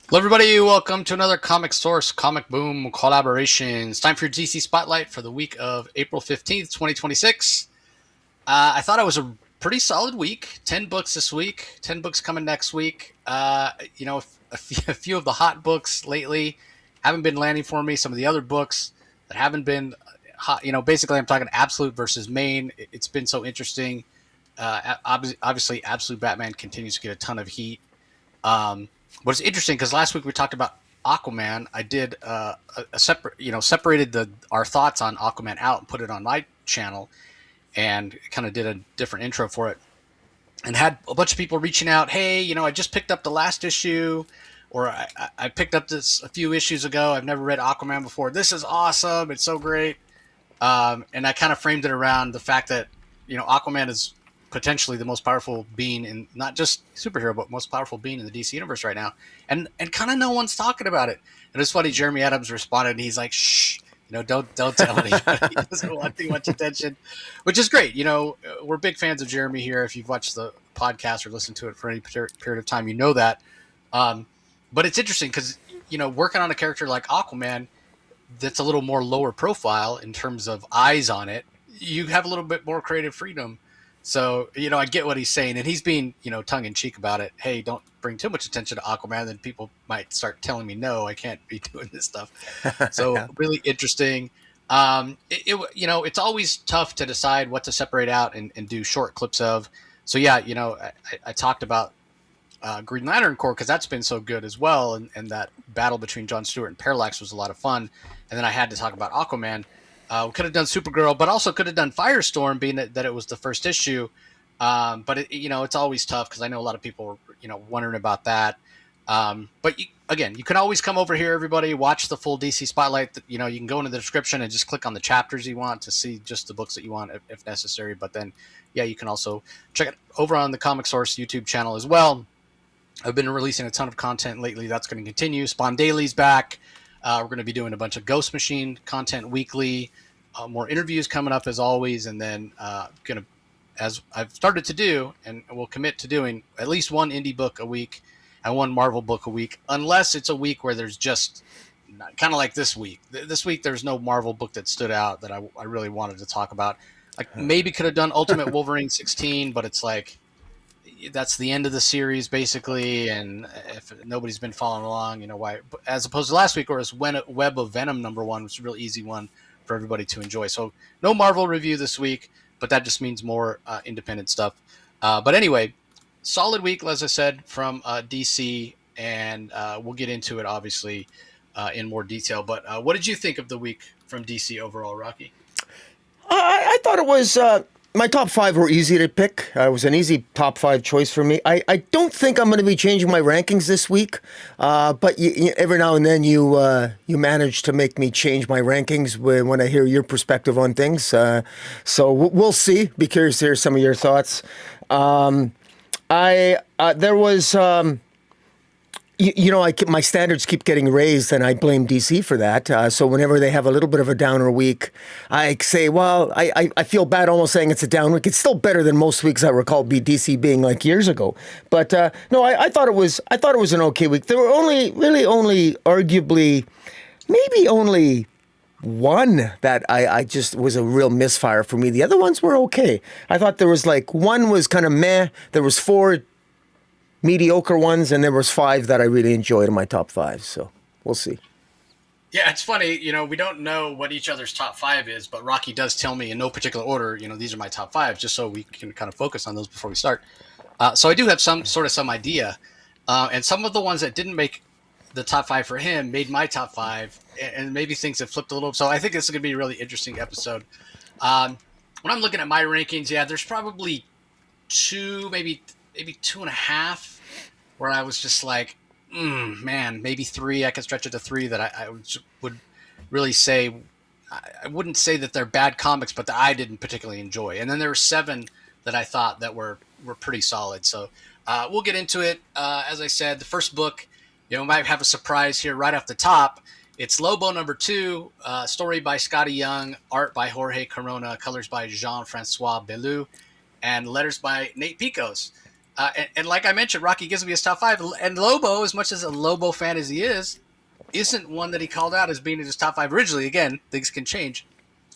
Hello, everybody. Welcome to another Comic Source Comic Boom collaboration. It's time for your DC Spotlight for the week of April 15th, 2026. I thought it was a pretty solid week. 10 books this week, 10 books coming next week. A few of the hot books lately haven't been landing for me. Some of the other books that haven't been hot, basically, I'm talking Absolute versus Main. It's been so interesting. Obviously, Absolute Batman continues to get a ton of heat. But it's interesting because last week we talked about Aquaman. I did a separate, separated our thoughts on Aquaman out and put it on my channel, and kind of did a different intro for it, and had a bunch of people reaching out. Hey, I just picked up the last issue, or I picked up this a few issues ago. I've never read Aquaman before. This is awesome. It's so great. And I kind of framed it around the fact that Aquaman is potentially the most powerful being in not just superhero, but most powerful being in the DC universe right now, and kind of no one's talking about it. And it's funny. Jeremy Adams responded, and he's like, "Shh, don't tell anybody." He doesn't want too much attention, which is great. We're big fans of Jeremy here. If you've watched the podcast or listened to it for any period of time, you know that. But it's interesting because working on a character like Aquaman that's a little more lower profile in terms of eyes on it, you have a little bit more creative freedom. So, I get what he's saying, and he's being, tongue in cheek about it. Hey, don't bring too much attention to Aquaman, then people might start telling me, no, I can't be doing this stuff. So, Yeah. really interesting. It's always tough to decide what to separate out and do short clips of. So, yeah, I talked about Green Lantern Corps because that's been so good as well, and that battle between John Stewart and Parallax was a lot of fun. And then I had to talk about Aquaman. We could have done Supergirl, but also could have done Firestorm, being that it was the first issue. But it's always tough because I know a lot of people are wondering about that. But again, you can always come over here, everybody, watch the full DC Spotlight. You can go into the description and just click on the chapters you want to see just the books that you want if necessary. But then, yeah, you can also check it over on the Comic Source YouTube channel as well. I've been releasing a ton of content lately. That's going to continue. Spawn Daily's back. We're going to be doing a bunch of Ghost Machine content weekly. More interviews coming up as always, and then going to, as I've started to do, and will commit to doing at least one indie book a week and one Marvel book a week, unless it's a week where there's just kind of like this week. This week there's no Marvel book that stood out that I really wanted to talk about. Like maybe could have done Ultimate Wolverine 16, but it's like that's the end of the series basically, and if nobody's been following along, why, as opposed to last week where it was Web of Venom #1, which is a real easy one for everybody to enjoy. So no Marvel review this week, but that just means more independent stuff. But anyway, solid week, as I said, from DC, and we'll get into it obviously in more detail. But what did you think of the week from DC overall, Rocky? I thought it was my top five were easy to pick. It was an easy top five choice for me. I don't think I'm going to be changing my rankings this week, but every now and then you manage to make me change my rankings when I hear your perspective on things. So we'll see. Be curious to hear some of your thoughts. I there was. My standards keep getting raised, and I blame DC for that. So whenever they have a little bit of a downer week, I say, well, I feel bad almost saying it's a down week. It's still better than most weeks I recall DC being like years ago. But no, I thought it was an okay week. There were only arguably, maybe only one that I just was a real misfire for me. The other ones were okay. I thought there was like one was kind of meh. There was four mediocre ones, and there was five that I really enjoyed in my top five. So we'll see. Yeah, it's funny. We don't know what each other's top five is, but Rocky does tell me in no particular order. These are my top five, just so we can kind of focus on those before we start. So I do have some idea, and some of the ones that didn't make the top five for him made my top five, and maybe things have flipped a little. So I think this is going to be a really interesting episode. When I'm looking at my rankings, yeah, there's probably two, maybe two and a half, where I was just like, man, maybe three. I could stretch it to three that I would really say. I wouldn't say that they're bad comics, but that I didn't particularly enjoy. And then there were seven that I thought that were pretty solid. So we'll get into it. As I said, the first book, might have a surprise here right off the top. It's Lobo #2, story by Skottie Young, art by Jorge Corona, colors by Jean-Francois Bellew, and letters by Nate Picos. And like I mentioned, Rocky gives me his top 5. And Lobo, as much as a Lobo fan as he is, isn't one that he called out as being in his top 5 originally. Again, things can change.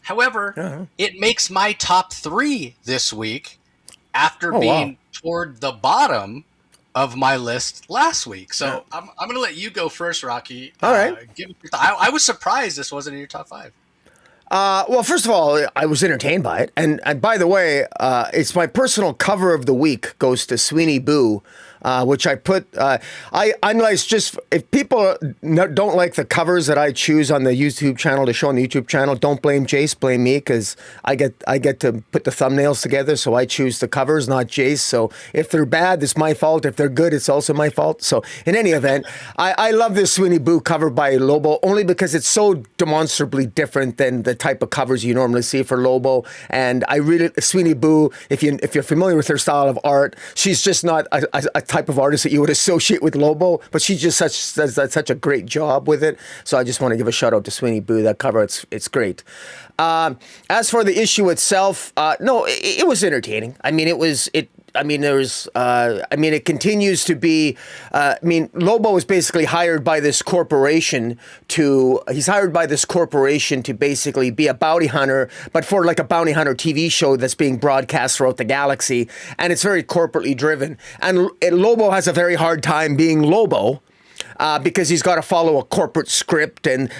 However, it makes my top 3 this week after being toward the bottom of my list last week. So I'm going to let you go first, Rocky. All right. I was surprised this wasn't in your top 5. Well, first of all, I was entertained by it. And by the way, it's my personal cover of the week goes to Sweeney Boo, which I put, I analyze just, if people don't like the covers that I choose on the YouTube channel to show on the YouTube channel, don't blame Jace, blame me, because I get to put the thumbnails together, so I choose the covers, not Jace. So if they're bad, it's my fault. If they're good, it's also my fault. So in any event, I love this Sweeney Boo cover by Lobo, only because it's so demonstrably different than the type of covers you normally see for Lobo. And I really, Sweeney Boo, if you're familiar with her style of art, she's just not a type of artist that you would associate with Lobo, but she just does such a great job with it. So I just want to give a shout out to Sweeney Boo. That cover, it's great. As for the issue itself, no, it was entertaining. I mean, it continues to be, Lobo is basically hired by this corporation to basically be a bounty hunter, but for like a bounty hunter TV show that's being broadcast throughout the galaxy. And it's very corporately driven. And Lobo has a very hard time being Lobo. Because he's got to follow a corporate script, and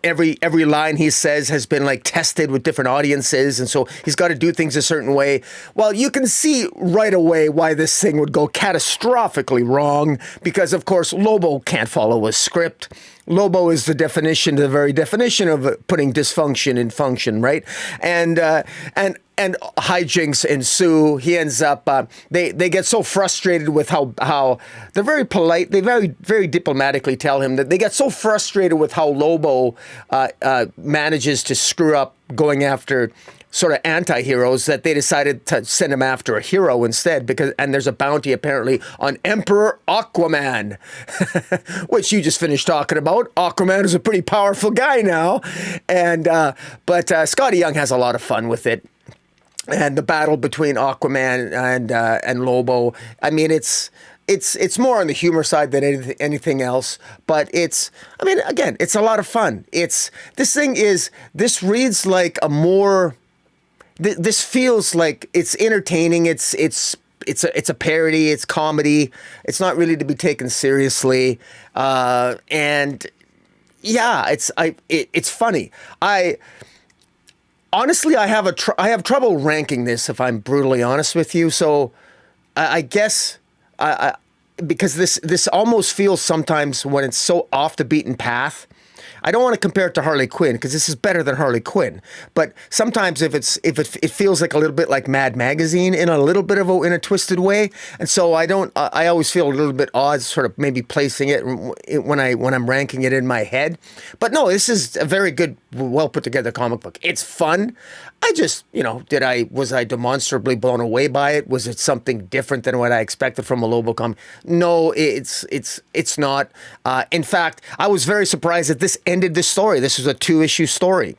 every line he says has been like tested with different audiences, and so he's got to do things a certain way. Well, you can see right away why this thing would go catastrophically wrong, because of course Lobo can't follow a script. Lobo is the very definition of putting dysfunction in function, right? And hijinks ensue. He ends up, they get so frustrated with how they're very polite. They very diplomatically tell him that they get so frustrated with how Lobo manages to screw up going after sort of anti-heroes that they decided to send him after a hero instead, and there's a bounty apparently on Emperor Aquaman, which you just finished talking about. Aquaman is a pretty powerful guy now, but Skottie Young has a lot of fun with it. And the battle between Aquaman and Lobo, I mean, it's more on the humor side than anything else, but it's a lot of fun. This reads like a more, this feels like it's entertaining. It's a parody. It's comedy. It's not really to be taken seriously. And yeah, it's funny. Honestly, I have trouble ranking this, if I'm brutally honest with you. So I guess because this almost feels sometimes, when it's so off the beaten path, I don't want to compare it to Harley Quinn, because this is better than Harley Quinn. But sometimes if it feels like a little bit like Mad Magazine in a twisted way, and so I always feel a little bit odd, sort of maybe placing it when I'm ranking it in my head. But no, this is a very good, well put together comic book. It's fun. I just, was I demonstrably blown away by it? Was it something different than what I expected from a Lobo comic? No, it's not. In fact, I was very surprised that this ended the story. This was a 2-issue story,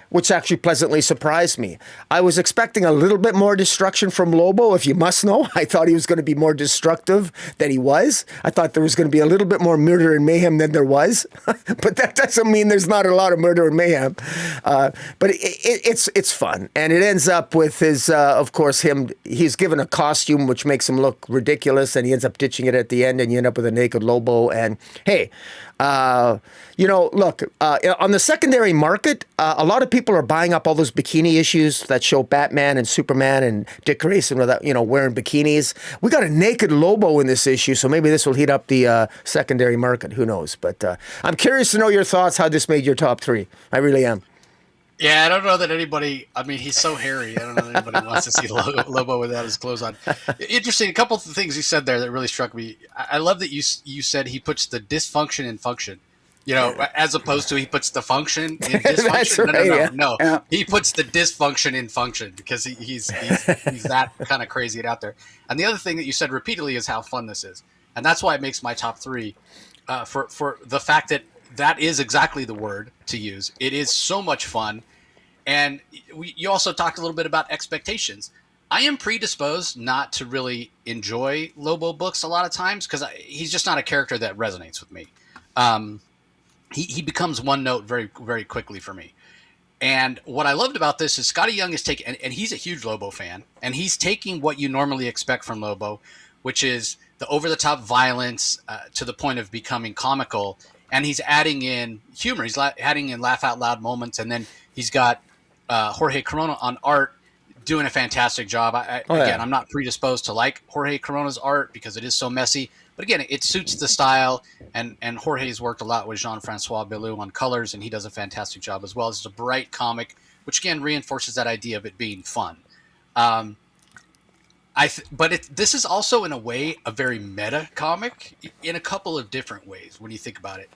which actually pleasantly surprised me. I was expecting a little bit more destruction from Lobo, if you must know. I thought he was going to be more destructive than he was. I thought there was going to be a little bit more murder and mayhem than there was. But that doesn't mean there's not a lot of murder and mayhem. But it's fun. And it ends up with of course, he's given a costume which makes him look ridiculous, and he ends up ditching it at the end, and you end up with a naked Lobo. And hey, look, on the secondary market, a lot of people are buying up all those bikini issues that show Batman and Superman and Dick Grayson without, wearing bikinis. We got a naked Lobo in this issue, so maybe this will heat up the secondary market. Who knows? But I'm curious to know your thoughts, how this made your top 3. I really am. Yeah, I don't know that anybody, he's so hairy. I don't know that anybody wants to see Lobo without his clothes on. Interesting. A couple of things you said there that really struck me. I love that you said he puts the dysfunction in function, as opposed to he puts the function in dysfunction. That's right, No. Yeah. He puts the dysfunction in function, because he's that kind of crazy out there. And the other thing that you said repeatedly is how fun this is. And that's why it makes my top 3 for the fact that is exactly the word to use. It is so much fun. And you also talked a little bit about expectations. I am predisposed not to really enjoy Lobo books a lot of times because he's just not a character that resonates with me. Um, he becomes one note very, very quickly for me. And what I loved about this is Skottie Young is taking, and he's a huge Lobo fan, and he's taking what you normally expect from Lobo, which is the over the top violence to the point of becoming comical. And he's adding in humor. He's adding in laugh out loud moments. And then he's got Jorge Corona on art doing a fantastic job. Oh Again, yeah. I'm not predisposed to like Jorge Corona's art because it is so messy. But again, it suits the style. And Jorge's worked a lot with Jean-Francois Bellou on colors, and he does a fantastic job as well. It's a bright comic, which again reinforces that idea of it being fun. Um, this is also in a way a very meta comic in a couple of different ways when you think about it.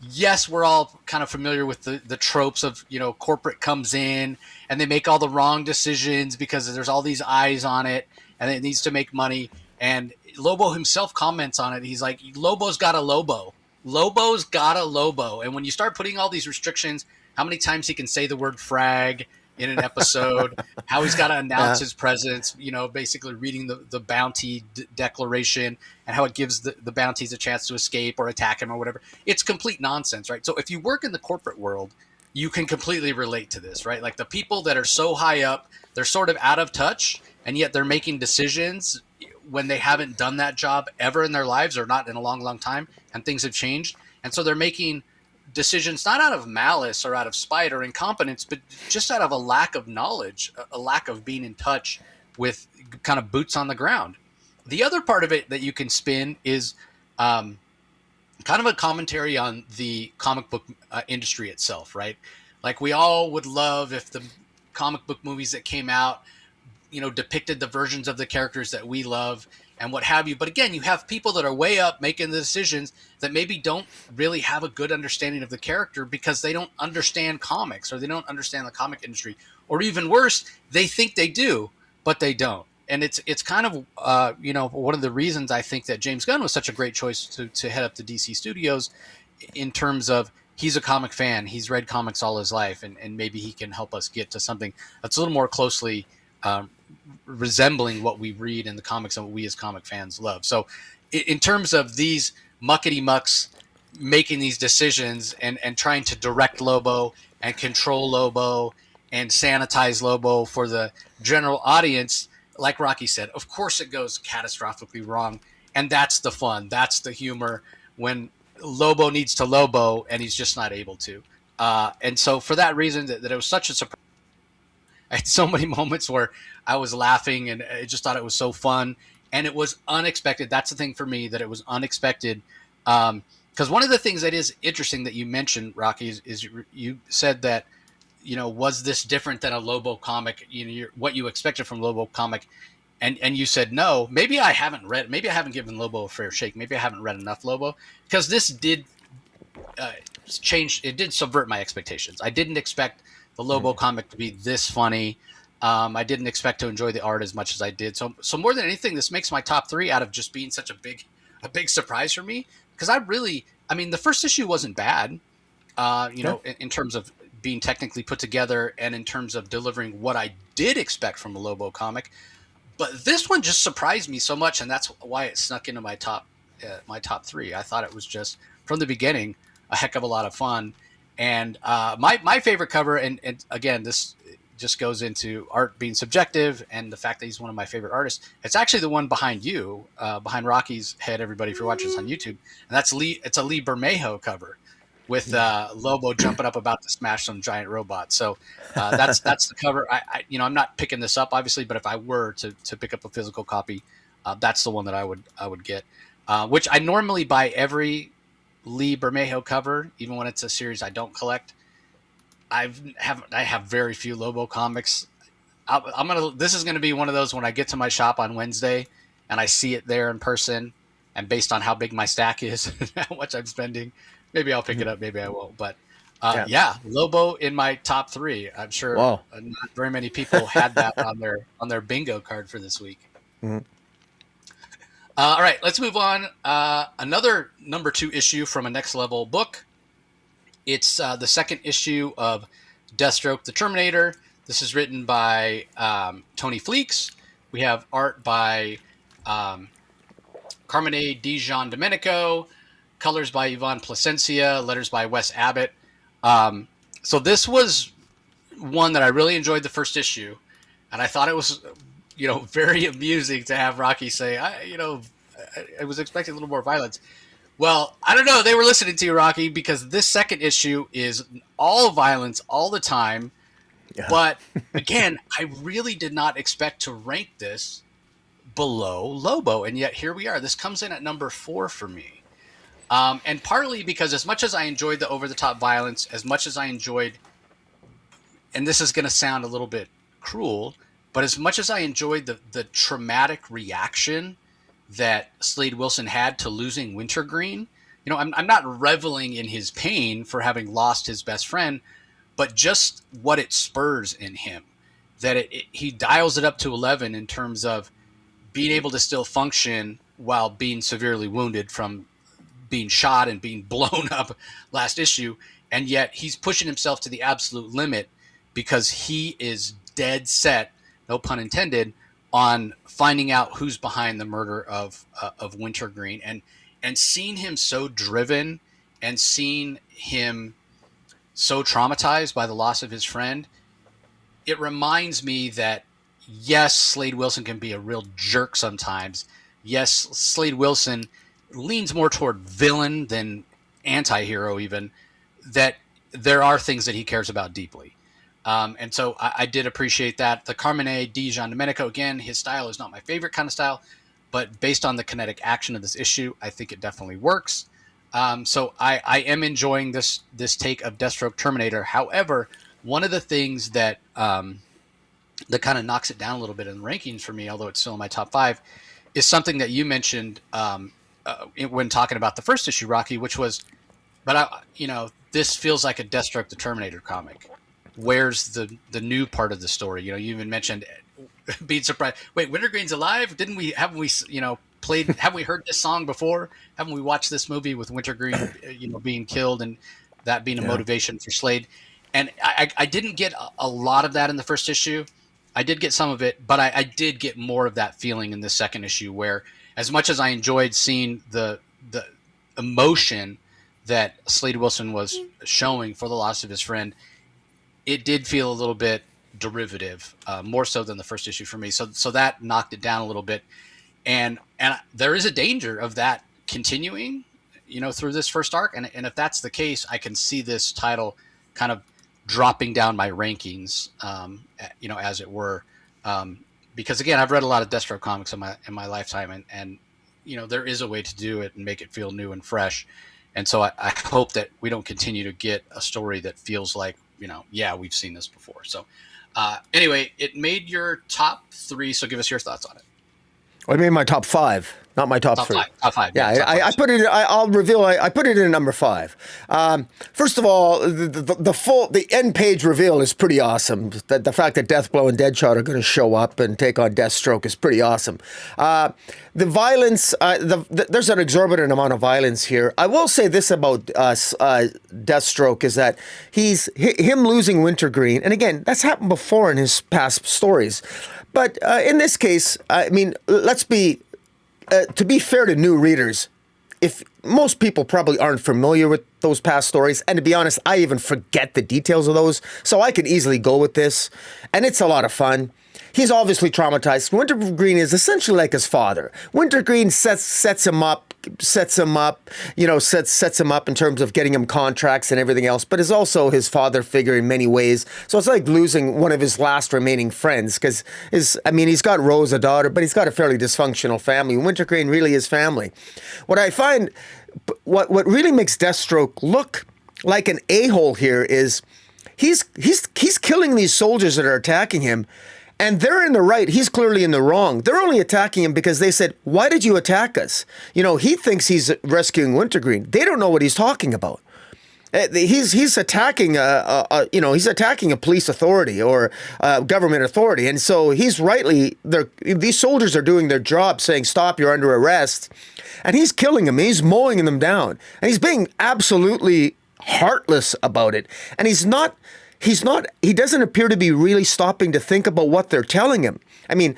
Yes, we're all kind of familiar with the tropes of, corporate comes in and they make all the wrong decisions because there's all these eyes on it and it needs to make money. And Lobo himself comments on it. He's like, Lobo's got a Lobo. Lobo's got a Lobo. And when you start putting all these restrictions, how many times he can say the word frag in an episode, how he's got to announce his presence, basically reading the bounty declaration and how it gives the bounties a chance to escape or attack him or whatever. It's complete nonsense, right? So if you work in the corporate world, you can completely relate to this, right? Like the people that are so high up, they're sort of out of touch, and yet they're making decisions when they haven't done that job ever in their lives or not in a long, long time, and things have changed. And so they're making decisions not out of malice or out of spite or incompetence, but just out of a lack of knowledge, a lack of being in touch with kind of boots on the ground. The other part of it that you can spin is kind of a commentary on the comic book industry itself, right? Like we all would love if the comic book movies that came out, depicted the versions of the characters that we love and what have you. But again, you have people that are way up making the decisions that maybe don't really have a good understanding of the character because they don't understand comics or they don't understand the comic industry, or even worse, they think they do, but they don't. And it's kind of, one of the reasons I think that James Gunn was such a great choice to head up the DC studios in terms of he's a comic fan. He's read comics all his life, and maybe he can help us get to something that's a little more closely resembling what we read in the comics and what we as comic fans love. So in terms of these muckety mucks making these decisions and trying to direct Lobo and control Lobo and sanitize Lobo for the general audience, like Rocky said, of course it goes catastrophically wrong. And that's the fun. That's the humor when Lobo needs to Lobo and he's just not able to. And so for that reason, that it was such a surprise. I had so many moments where I was laughing and I just thought it was so fun. And it was unexpected. That's the thing for me, that it was unexpected. Because one of the things that is interesting that you mentioned, Rocky, is you said that, was this different than a Lobo comic? What you expected from Lobo comic. And you said, no, maybe I haven't given Lobo a fair shake. Maybe I haven't read enough Lobo, because this did change. It did subvert my expectations. I didn't expect the Lobo comic to be this funny. I didn't expect to enjoy the art as much as I did. So more than anything, this makes my top 3 out of just being such a big surprise for me. Because the first issue wasn't bad, in terms of being technically put together and in terms of delivering what I did expect from a Lobo comic. But this one just surprised me so much, and that's why it snuck into my top 3. I thought it was just from the beginning a heck of a lot of fun. And my favorite cover, and again, this just goes into art being subjective and the fact that he's one of my favorite artists. It's actually the one behind you, behind Rocky's head, everybody, if you're watching this on YouTube. And that's it's a Lee Bermejo cover with Lobo jumping up about to smash some giant robots. So that's the cover. I'm not picking this up, obviously, but if I were to pick up a physical copy, that's the one that I would get, which I normally buy every Lee Bermejo cover, even when it's a series I don't collect. I have very few Lobo comics. This is gonna be one of those when I get to my shop on Wednesday and I see it there in person, and based on how big my stack is and how much I'm spending, maybe I'll pick it up, maybe I won't. But Lobo in my top 3. I'm sure not very many people had that on their bingo card for this week. Mm-hmm. All right, let's move on. Another number 2 issue from a Next Level book. It's the second issue of Deathstroke, the Terminator. This is written by Tony Fleecs, We have art by um, Carmine Di Giamaneco, colors by Yvonne Placencia, letters by Wes Abbott. So this was one that I really enjoyed the first issue, and I thought it was, very amusing to have Rocky say, I was expecting a little more violence. Well, I don't know. They were listening to you, Rocky, because this second issue is all violence all the time. Yeah. But again, I really did not expect to rank this below Lobo, and yet here we are. This comes in at number 4 for me. And partly because as much as I enjoyed the over-the-top violence, as much as I enjoyed, and this is going to sound a little bit cruel, but as much as I enjoyed the traumatic reaction that Slade Wilson had to losing Wintergreen, I'm not reveling in his pain for having lost his best friend, but just what it spurs in him, that he dials it up to 11 in terms of being able to still function while being severely wounded from being shot and being blown up last issue. And yet he's pushing himself to the absolute limit because he is dead set, no pun intended, on finding out who's behind the murder of Wintergreen. And seeing him so driven and seeing him so traumatized by the loss of his friend, it reminds me that yes, Slade Wilson can be a real jerk sometimes. Yes, Slade Wilson leans more toward villain than anti-hero even, that there are things that he cares about deeply. And so I did appreciate that. The Carmine Di Giamaneco, again, his style is not my favorite kind of style, but based on the kinetic action of this issue, I think it definitely works. So I am enjoying this take of Deathstroke Terminator. However, one of the things that that kind of knocks it down a little bit in the rankings for me, although it's still in my top 5, is something that you mentioned when talking about the first issue, Rocky, which was, this feels like a Deathstroke the Terminator comic. Where's the new part of the story? You even mentioned being surprised. Wait, Wintergreen's alive? Haven't we heard this song before? Haven't we watched this movie with Wintergreen, being killed and that being a motivation for Slade? And I didn't get a lot of that in the first issue. I did get some of it, but I did get more of that feeling in the second issue, where as much as I enjoyed seeing the emotion that Slade Wilson was showing for the loss of his friend, it did feel a little bit derivative, more so than the first issue for me. So that knocked it down a little bit. And there is a danger of that continuing, through this first arc. And if that's the case, I can see this title kind of dropping down my rankings, as it were. Because again, I've read a lot of Deathstroke comics in my lifetime, and there is a way to do it and make it feel new and fresh. And so I hope that we don't continue to get a story that feels like, we've seen this before. So anyway, it made your top 3. So give us your thoughts on it. I made my top 5, not my top 3. Top 5. Yeah, I put it. I'll reveal. I put it in number 5. First of all, the end page reveal is pretty awesome. The fact that Deathblow and Deadshot are going to show up and take on Deathstroke is pretty awesome. The violence. There's an exorbitant amount of violence here. I will say this about Deathstroke is that him losing Wintergreen, and again, that's happened before in his past stories. But in this case, I mean, let's be, to be fair to new readers, if most people probably aren't familiar with those past stories, and to be honest, I even forget the details of those, so I could easily go with this, and it's a lot of fun. He's obviously traumatized. Wintergreen is essentially like his father. Wintergreen sets him up, sets him up in terms of getting him contracts and everything else, but is also his father figure in many ways. So it's like losing one of his last remaining friends, because he's got Rose, a daughter, but he's got a fairly dysfunctional family. Wintergreen really is family. What I find, what really makes Deathstroke look like an a-hole here is he's killing these soldiers that are attacking him. And they're in the right. He's clearly in the wrong. They're only attacking him because they said, "Why did you attack us?" He thinks he's rescuing Wintergreen. They don't know what he's talking about. He's attacking he's attacking a police authority or government authority, and so he's rightly. These soldiers are doing their job, saying, "Stop! You're under arrest," and he's killing them. He's mowing them down, and he's being absolutely heartless about it. And he's not. he doesn't appear to be really stopping to think about what they're telling him. I mean,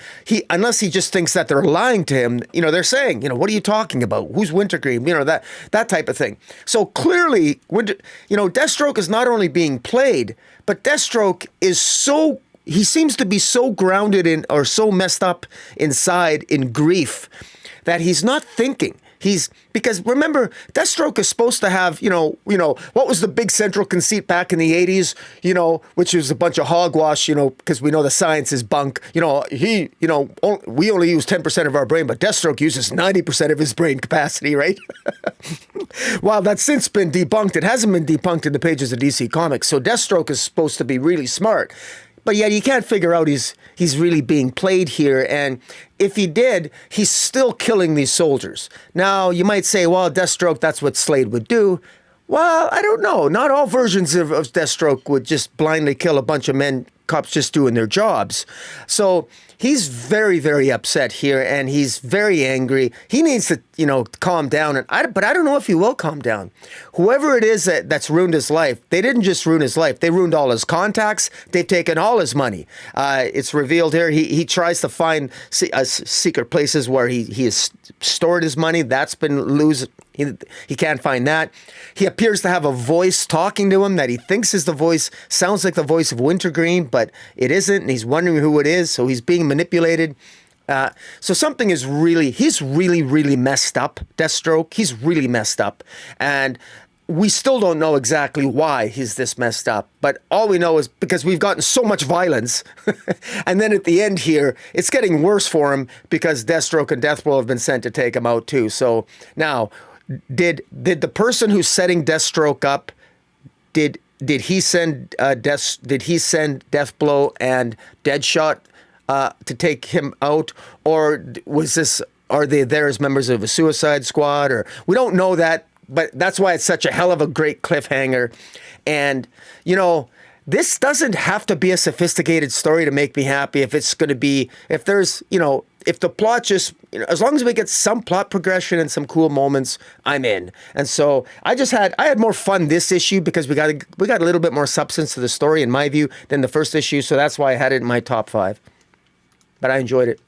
unless he just thinks that they're lying to him, they're saying, what are you talking about? Who's Wintergreen? That type of thing. So clearly, Deathstroke is not only being played, but Deathstroke he seems to be so grounded in, or so messed up inside in grief, that he's not thinking. Because remember, Deathstroke is supposed to have, what was the big central conceit back in the 80s, which was a bunch of hogwash, because we know the science is bunk. We only use 10% of our brain, but Deathstroke uses 90% of his brain capacity, right? Well, that's since been debunked. It hasn't been debunked in the pages of DC Comics. So Deathstroke is supposed to be really smart. But yet you can't figure out he's really being played here. And if he did, he's still killing these soldiers. Now, you might say, well, Deathstroke, that's what Slade would do. Well, I don't know. Not all versions of Deathstroke would just blindly kill a bunch of cops just doing their jobs. So he's very, very upset here, and he's very angry. He needs to, calm down. But I don't know if he will calm down. Whoever it is that's ruined his life, they didn't just ruin his life. They ruined all his contacts. They've taken all his money. It's revealed here. He tries to find secret places where he has stored his money. That's been lose. He can't find that. He appears to have a voice talking to him that he thinks is the voice, sounds like the voice of Wintergreen, but it isn't, and he's wondering who it is, so he's being manipulated. So something he's really, really messed up, Deathstroke. He's really messed up. And we still don't know exactly why he's this messed up, but all we know is because we've gotten so much violence. And then at the end here, it's getting worse for him because Deathstroke and Deathblow have been sent to take him out too. So now, did the person who's setting Deathstroke up, did he send Deathblow and Deadshot to take him out, or are they there as members of a Suicide Squad? Or we don't know that, but that's why it's such a hell of a great cliffhanger. And this doesn't have to be a sophisticated story to make me happy. If it's going to be, if there's, if the plot just, as long as we get some plot progression and some cool moments, I'm in. And so I had more fun this issue because we got a little bit more substance to the story, in my view, than the first issue. So that's why I had it in my top 5. But I enjoyed it.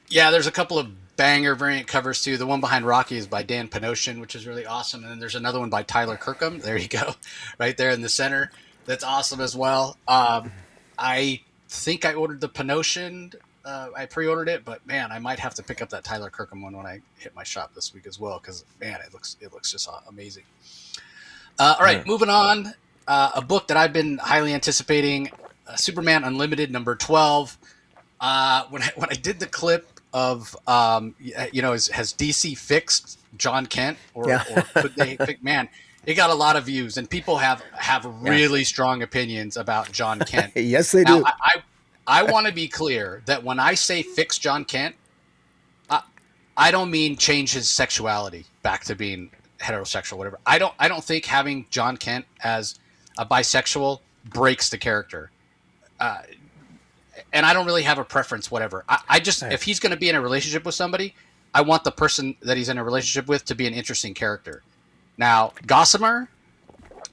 Yeah, there's a couple of banger variant covers too. The one behind Rocky is by Dan Panosian, which is really awesome. And then there's another one by Tyler Kirkham. There you go. Right there in the center. That's awesome as well. I think I ordered the Panosian. I pre-ordered it, but man, I might have to pick up that Tyler Kirkham one when I hit my shop this week as well, because man, it looks just amazing. All right, moving on. A book that I've been highly anticipating, Superman Unlimited number 12. When I did the clip of has DC fixed John Kent or could they fix, man, it got a lot of views and people have really strong opinions about John Kent. Yes, they do. I want to be clear that when I say fix John Kent, I don't mean change his sexuality back to being heterosexual, whatever. I don't think having John Kent as a bisexual breaks the character. And I don't really have a preference, whatever. I just, if he's going to be in a relationship with somebody, I want the person that he's in a relationship with to be an interesting character. Now, Gossamer,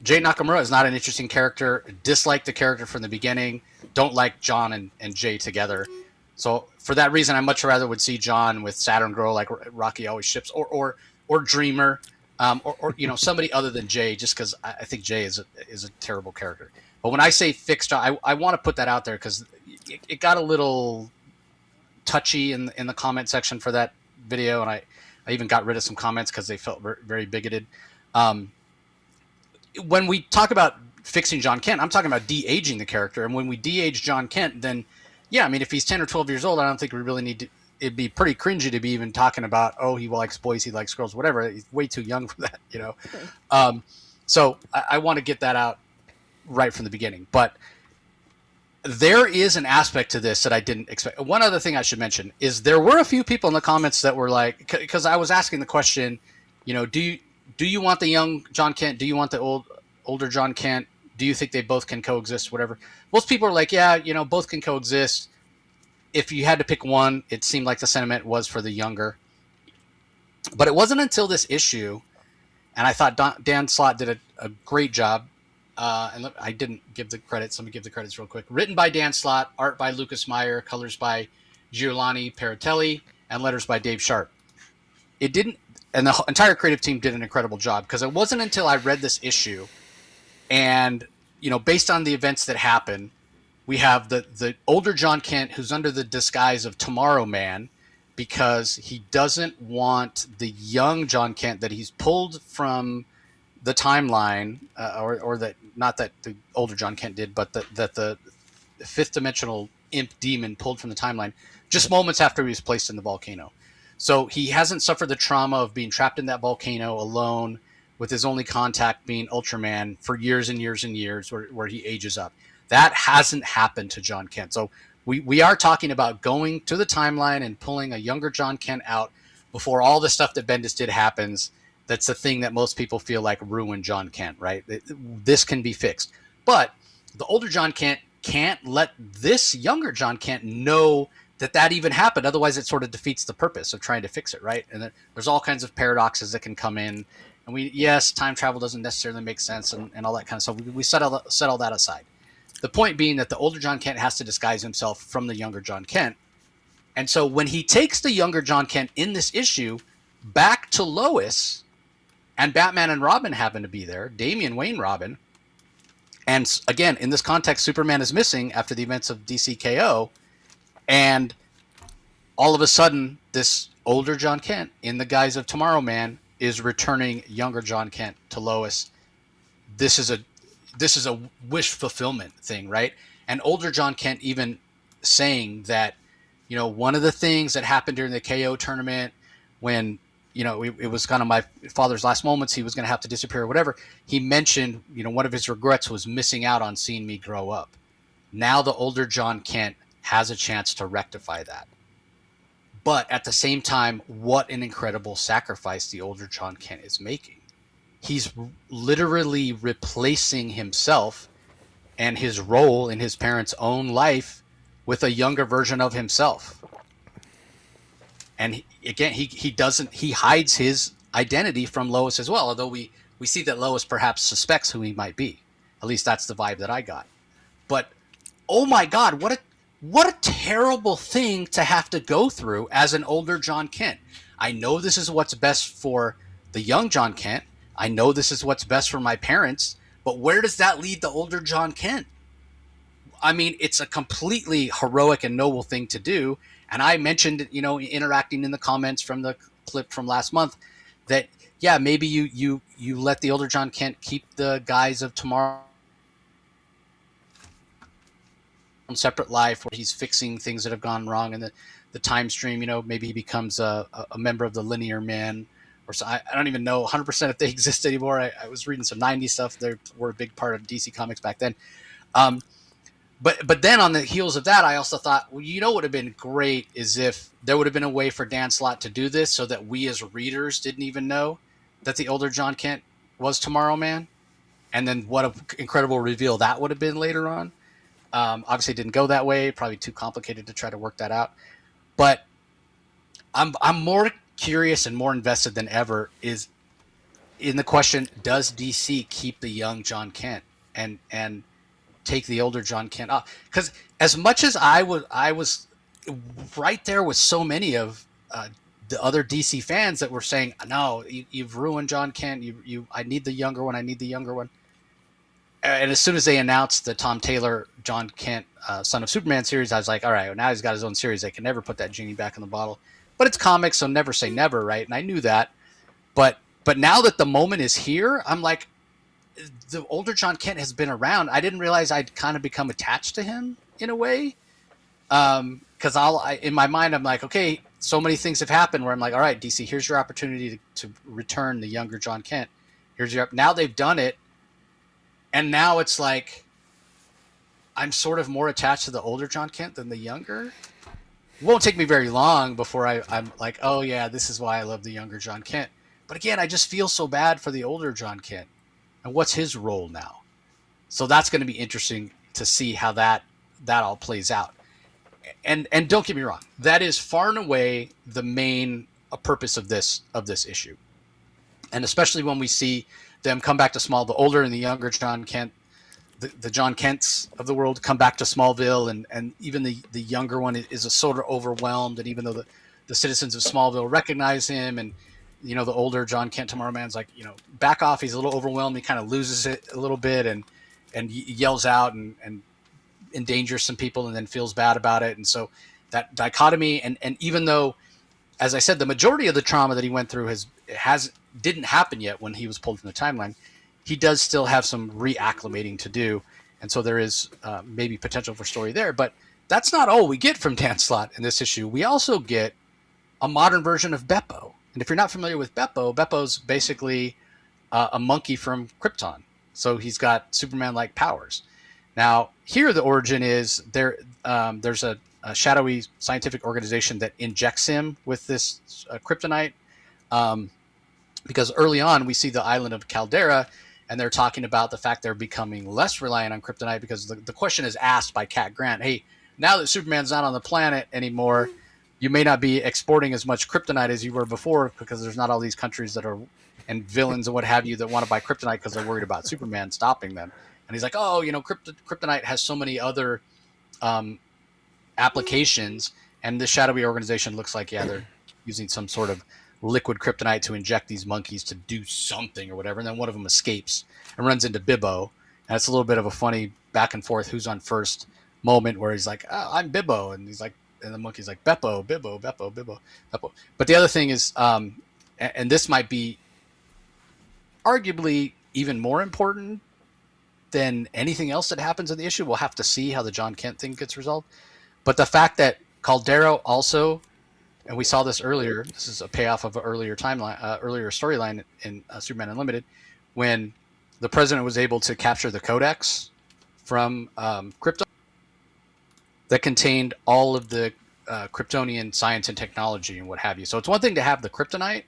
Jay Nakamura is not an interesting character. Dislike the character from the beginning. Don't like John and Jay together. So for that reason, I much rather would see John with Saturn Girl, like Rocky always ships, or Dreamer, or somebody other than Jay, just because I think Jay is a terrible character. But when I say fix John, I want to put that out there because it got a little touchy in the comment section for that video, and I even got rid of some comments because they felt very bigoted. When we talk about fixing John Kent, I'm talking about de-aging the character, and when we de-age John Kent, then yeah, I mean, if he's 10 or 12 years old, I don't think we really need to. It'd be pretty cringy to be even talking about, oh, he likes boys, he likes girls, whatever. He's way too young for that, Okay. So I want to get that out right from the beginning. But there is an aspect to this that I didn't expect. One other thing I should mention is there were a few people in the comments that were like, because I was asking the question, do you want the young John Kent? Do you want the older John Kent? Do you think they both can coexist? Whatever. Most people are like, yeah, both can coexist. If you had to pick one, it seemed like the sentiment was for the younger. But it wasn't until this issue, and I thought Dan Slott did a great job I didn't give the credits. Let me give the credits real quick. Written by Dan Slott, art by Lucas Meyer, colors by Giovanni Peritelli, and letters by Dave Sharp. It didn't, and the entire creative team did an incredible job, because it wasn't until I read this issue, and based on the events that happen, we have the older John Kent, who's under the disguise of Tomorrow Man, because he doesn't want the young John Kent that he's pulled from the timeline, or that, not that the older John Kent did, but that the fifth dimensional imp demon pulled from the timeline just moments after he was placed in the volcano. So he hasn't suffered the trauma of being trapped in that volcano alone, with his only contact being Ultraman for years and years and years, where he ages up. That hasn't happened to John Kent. So we are talking about going to the timeline and pulling a younger John Kent out before all the stuff that Bendis did happens. That's the thing that most people feel like ruined John Kent, right? This can be fixed. But the older John Kent can't let this younger John Kent know that even happened. Otherwise, it sort of defeats the purpose of trying to fix it, right? And there's all kinds of paradoxes that can come in. And yes, time travel doesn't necessarily make sense and all that kind of stuff. We set all that aside. The point being that the older John Kent has to disguise himself from the younger John Kent. And so when he takes the younger John Kent in this issue back to Lois, and Batman and Robin happen to be there, Damian Wayne Robin, and again, in this context, Superman is missing after the events of DCKO, and all of a sudden, this older John Kent, in the guise of Tomorrow Man, is returning younger John Kent to Lois. This is a wish fulfillment thing, right? And older John Kent even saying that, one of the things that happened during the KO tournament, when it was kind of my father's last moments, he was going to have to disappear or whatever. He mentioned, one of his regrets was missing out on seeing me grow up. Now the older John Kent has a chance to rectify that. But at the same time, what an incredible sacrifice the older John Kent is making. He's literally replacing himself and his role in his parents' own life with a younger version of himself. And he hides his identity from Lois as well, although we see that Lois perhaps suspects who he might be. At least that's the vibe that I got. But oh my God, what a terrible thing to have to go through as an older John Kent. I know this is what's best for the young John Kent. I know this is what's best for my parents, but where does that lead the older John Kent? I mean, it's a completely heroic and noble thing to do. And I mentioned, interacting in the comments from the clip from last month, that, yeah, maybe you let the older John Kent keep the guise of Tomorrow separate life, where he's fixing things that have gone wrong in the time stream. Maybe he becomes a member of the Linear Men, or so. I don't even know 100% if they exist anymore. I was reading some 90s stuff. They were a big part of DC Comics back then. But then on the heels of that, I also thought, well, what would have been great is if there would have been a way for Dan Slott to do this so that we as readers didn't even know that the older John Kent was Tomorrow Man. And then what an incredible reveal that would have been later on. Obviously it didn't go that way. Probably too complicated to try to work that out. But I'm more curious and more invested than ever is in the question, does DC keep the young John Kent and take the older John Kent off? Because as much as I was right there with so many of the other DC fans that were saying, no, you've ruined John Kent. I need the younger one. I need the younger one. And as soon as they announced the Tom Taylor John Kent Son of Superman series, I was like, all right, well, now he's got his own series. They can never put that genie back in the bottle. But it's comics, so never say never, right? And I knew that. But now that the moment is here, I'm like, the older John Kent has been around. I didn't realize I'd kind of become attached to him in a way. Because in my mind, I'm like, okay, so many things have happened where I'm like, all right, DC, here's your opportunity to return the younger John Kent. Now they've done it. And now it's like, I'm sort of more attached to the older John Kent than the younger. It won't take me very long before I'm like, oh yeah, this is why I love the younger John Kent. But again, I just feel so bad for the older John Kent. And what's his role now? So that's going to be interesting to see how that all plays out. And don't get me wrong, that is far and away the main purpose of this issue. And especially when we see them come back to Small, the older and the younger John Kent, the John Kents of the world come back to Smallville, and even the younger one is a sort of overwhelmed, and even though the citizens of Smallville recognize him, and the older John Kent Tomorrow Man's like, back off, he's a little overwhelmed, he kind of loses it a little bit, and yells out and endangers some people, and then feels bad about it. And so that dichotomy, and even though, as I said, the majority of the trauma that he went through didn't happen yet when he was pulled from the timeline, he does still have some reacclimating to do. And so there is maybe potential for story there. But that's not all we get from Dan Slott in this issue. We also get a modern version of Beppo. And if you're not familiar with Beppo, Beppo's basically a monkey from Krypton. So he's got Superman-like powers. Now, here the origin is there's a shadowy scientific organization that injects him with this kryptonite. Because early on, we see the island of Caldera, and they're talking about the fact they're becoming less reliant on kryptonite, because the question is asked by Cat Grant, hey, now that Superman's not on the planet anymore, you may not be exporting as much kryptonite as you were before, because there's not all these countries that are, and villains and what have you, that want to buy kryptonite because they're worried about Superman stopping them. And he's like, oh, kryptonite has so many other applications, and the shadowy organization looks like, they're using some sort of liquid kryptonite to inject these monkeys to do something or whatever. And then one of them escapes and runs into Bibbo. And it's a little bit of a funny back and forth, who's on first moment, where he's like, oh, I'm Bibbo. And he's like, and the monkey's like, Beppo, Bibbo, Beppo, Bibbo, Beppo. But the other thing is, and this might be arguably even more important than anything else that happens in the issue. We'll have to see how the John Kent thing gets resolved. But the fact that Caldero also, and we saw this earlier, this is a payoff of an earlier storyline in Superman Unlimited, when the president was able to capture the codex from Krypton that contained all of the Kryptonian science and technology and what have you. So it's one thing to have the kryptonite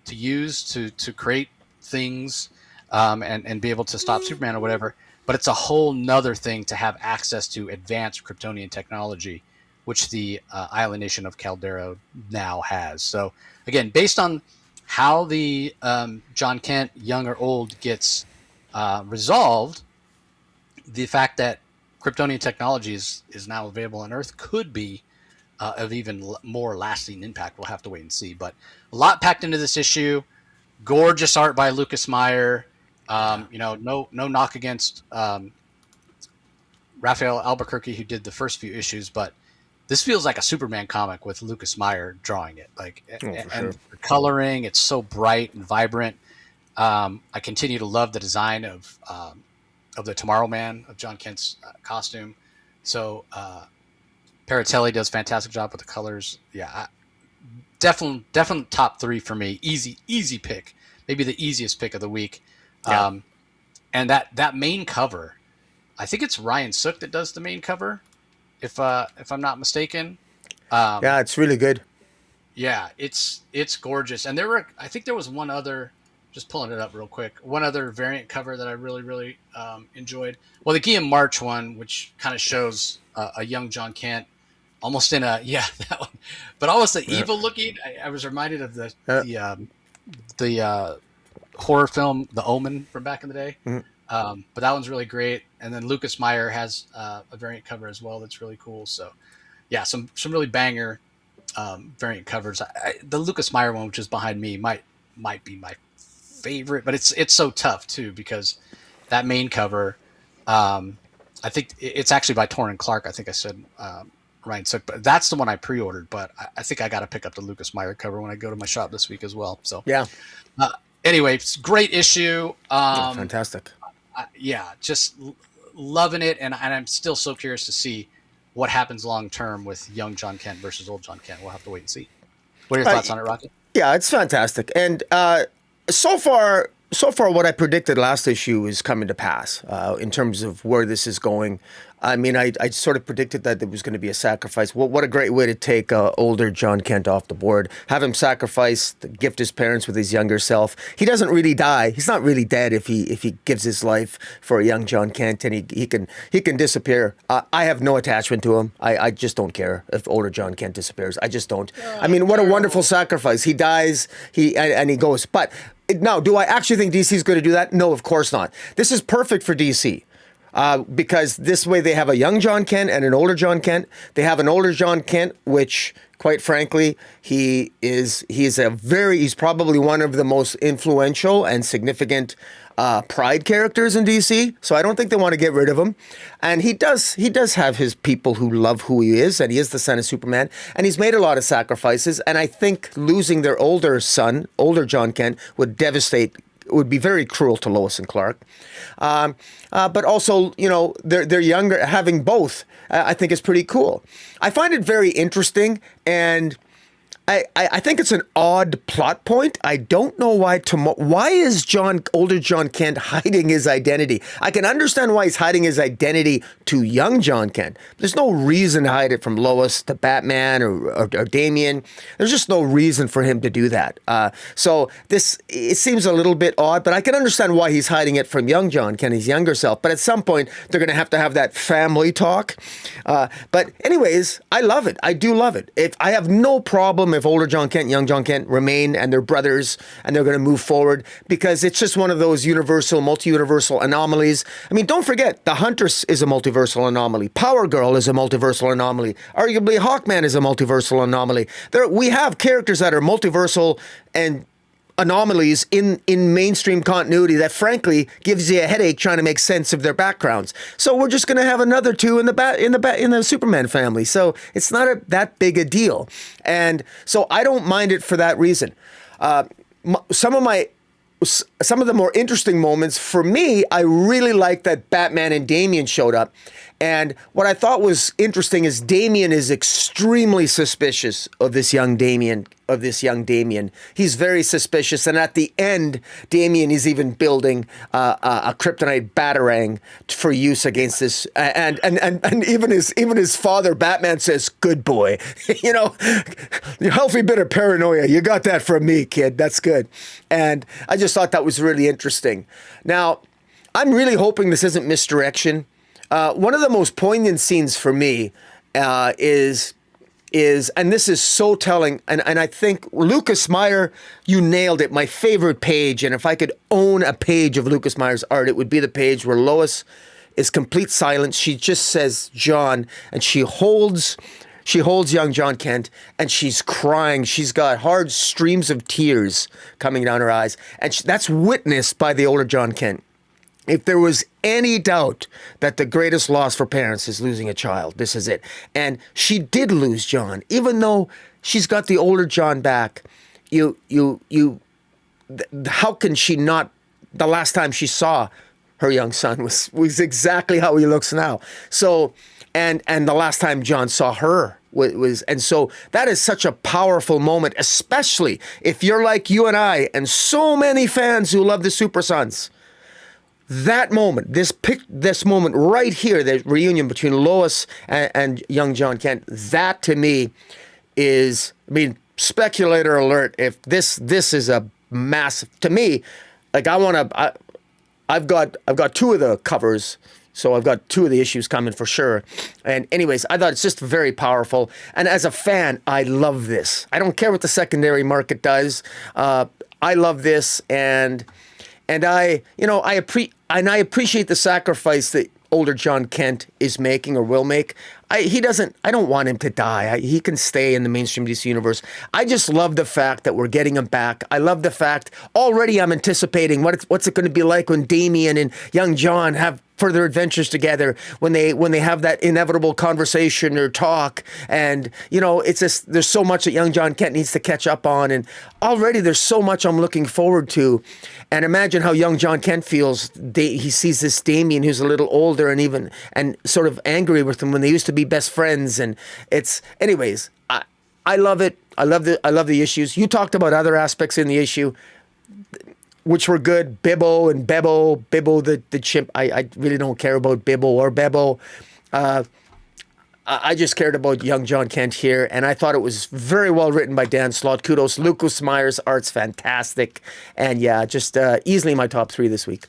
to use to create things and be able to stop Superman or whatever, but it's a whole nother thing to have access to advanced Kryptonian technology, which the island nation of Caldera now has. So again, based on how the John Kent, young or old, gets resolved, the fact that Kryptonian technology is now available on Earth could be of even more lasting impact. We'll have to wait and see. But a lot packed into this issue. Gorgeous art by Lucas Meyer. No knock against Raphael Albuquerque, who did the first few issues, but this feels like a Superman comic with Lucas Meyer drawing it. And the coloring, it's so bright and vibrant. I continue to love the design of the Tomorrow Man, of John Kent's costume. So Paratelli does a fantastic job with the colors. Yeah, definitely top 3 for me. Easy pick. Maybe the easiest pick of the week. Yeah. And that main cover, I think it's Ryan Sook that does the main cover, if I'm not mistaken. Yeah, it's really good. Yeah, it's gorgeous. And I think there was one other, just pulling it up real quick, one other variant cover that I really, really enjoyed. Well, the Guillaume March one, which kind of shows a young John Kent almost in that one, but almost the evil looking. I was reminded of the horror film The Omen from back in the day. Mm-hmm. But that one's really great. And then Lucas Meyer has a variant cover as well that's really cool. So yeah, some really banger variant covers. The Lucas Meyer one, which is behind me, might be my favorite, but it's so tough too, because that main cover, I think it's actually by Torunn Clark. I think I said Ryan Sook, but that's the one I pre-ordered, but I think I got to pick up the Lucas Meyer cover when I go to my shop this week as well. So yeah. Anyway, it's a great issue. Fantastic. Just loving it, and I'm still so curious to see what happens long term with young John Kent versus old John Kent. We'll have to wait and see. What are your thoughts on it, Rocky? Yeah, it's fantastic, and so far, what I predicted last issue is coming to pass in terms of where this is going. I mean, I sort of predicted that there was going to be a sacrifice. What a great way to take older John Kent off the board. Have him sacrifice, gift his parents with his younger self. He doesn't really die. He's not really dead if he gives his life for a young John Kent, and he can disappear. I have no attachment to him. I just don't care if older John Kent disappears. I just don't. I mean, what a wonderful sacrifice. He dies, and he goes. But now, do I actually think DC is going to do that? No, of course not. This is perfect for DC. because this way they have a young John Kent and an older John Kent. They have an older John Kent, which, quite frankly, he's probably one of the most influential and significant Pride characters in DC. So I don't think they want to get rid of him. And he does have his people who love who he is, and he is the son of Superman, and he's made a lot of sacrifices. And I think losing their older son, older John Kent, would be very cruel to Lois and Clark. But also, they're younger. Having both, I think, is pretty cool. I find it very interesting, and I think it's an odd plot point. I don't know why. Why is older John Kent hiding his identity? I can understand why he's hiding his identity to young John Kent. There's no reason to hide it from Lois to Batman or Damian. There's just no reason for him to do that. So it seems a little bit odd, but I can understand why he's hiding it from young John Kent, his younger self. But at some point, they're going to have that family talk. But anyways, I love it. I do love it. I have no problem if older John Kent and young John Kent remain and they're brothers and they're going to move forward, because it's just one of those multi-universal anomalies. I mean, don't forget, the Huntress is a multiversal anomaly. Power Girl is a multiversal anomaly. Arguably, Hawkman is a multiversal anomaly. We have characters that are multiversal and anomalies in mainstream continuity that frankly gives you a headache trying to make sense of their backgrounds. So we're just going to have another two in the Superman family. So it's not that big a deal. And so I don't mind it for that reason. Some of the more interesting moments for me, I really like that Batman and Damian showed up. And what I thought was interesting is Damian is extremely suspicious of this young Damian. He's very suspicious. And at the end, Damian is even building a kryptonite batarang for use against this. And even his father, Batman, says, "Good boy." A healthy bit of paranoia. You got that from me, kid. That's good. And I just thought that was really interesting. Now, I'm really hoping this isn't misdirection. One of the most poignant scenes for me is, and this is so telling, and I think, Lucas Meyer, you nailed it. My favorite page, and if I could own a page of Lucas Meyer's art, it would be the page where Lois is complete silence. She just says John, and she holds young John Kent, and she's crying. She's got hard streams of tears coming down her eyes, and that's witnessed by the older John Kent. If there was any doubt that the greatest loss for parents is losing a child, this is it. And she did lose John, even though she's got the older John back. How can she not? The last time she saw her young son was exactly how he looks now. So, and the last time John saw her was, and so that is such a powerful moment, especially if you're like you and I and so many fans who love the Super Sons. That moment, this moment right here, the reunion between Lois and young John Kent, that to me is, speculator alert. If this is a massive, to me, like I've got two of the covers, so I've got two of the issues coming for sure. And anyways, I thought it's just very powerful. And as a fan, I love this. I don't care what the secondary market does. I love this, and I appreciate the sacrifice that older John Kent is making or will make. I don't want him to die. He can stay in the mainstream DC universe. I just love the fact that we're getting him back. I love the fact already I'm anticipating what's it going to be like when Damian and young John have further adventures together, when they have that inevitable conversation or talk. And it's just, there's so much that young John Kent needs to catch up on, and already there's so much I'm looking forward to. And imagine how young John Kent feels. He sees this Damian who's a little older and sort of angry with him when they used to be best friends. And it's, anyways, I love it. I love the issues. You talked about other aspects in the issue which were good. Bibbo and Bebo. Bibbo the chimp. I really don't care about Bibbo or Bebo. I just cared about young John Kent here, and I thought it was very well written by Dan Slott. Kudos. Lucas Meyer's art's fantastic. And yeah, just easily my top 3 this week.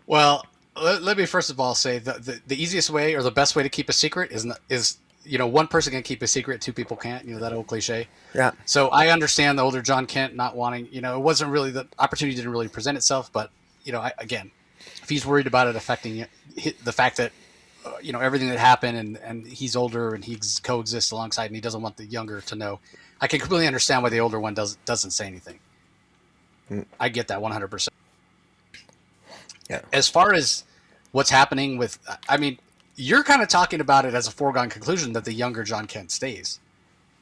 Well, let me first of all say the easiest way or the best way to keep a secret is one person can keep a secret, 2 people can't, that old cliche. Yeah. So I understand the older John Kent not wanting, it wasn't really, the opportunity didn't really present itself, but, again, if he's worried about it affecting the fact that everything that happened, and he's older and he coexists alongside, and he doesn't want the younger to know. I can completely understand why the older one doesn't say anything. I get that 100%. Yeah. As far as what's happening with, I mean, you're kind of talking about it as a foregone conclusion that the younger John Kent stays.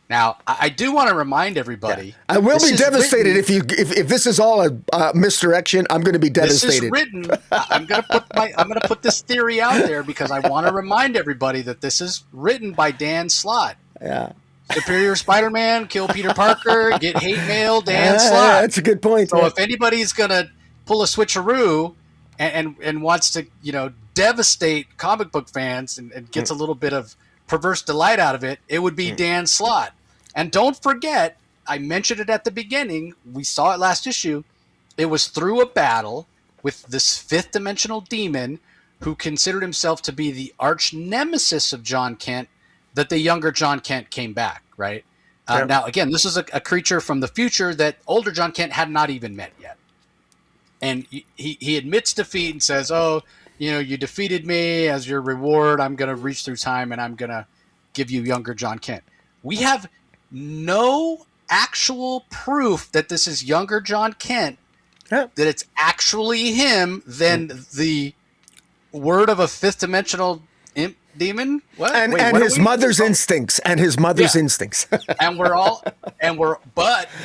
Now, I do want to remind everybody. Yeah. I will be devastated if this is all a misdirection. I'm going to be devastated. This is written. I'm going to put this theory out there because I want to remind everybody that this is written by Dan Slott. Yeah. Superior Spider-Man, kill Peter Parker, get hate mail, Dan Slott. That's a good point. So if anybody's going to pull a switcheroo and wants to, devastate comic book fans and gets a little bit of perverse delight out of it, it would be Dan Slott. And don't forget, I mentioned it at the beginning, we saw it last issue, it was through a battle with this fifth dimensional demon who considered himself to be the arch nemesis of John Kent that the younger John Kent came back, right? Yep. Now, again, this is a creature from the future that older John Kent had not even met yet. And he admits defeat and says, oh, you defeated me. As your reward, I'm going to reach through time and I'm going to give you younger John Kent. We have no actual proof that this is younger John Kent, that it's actually him, than the word of a fifth dimensional imp demon. What? And his mother's instincts. And his mother's instincts. But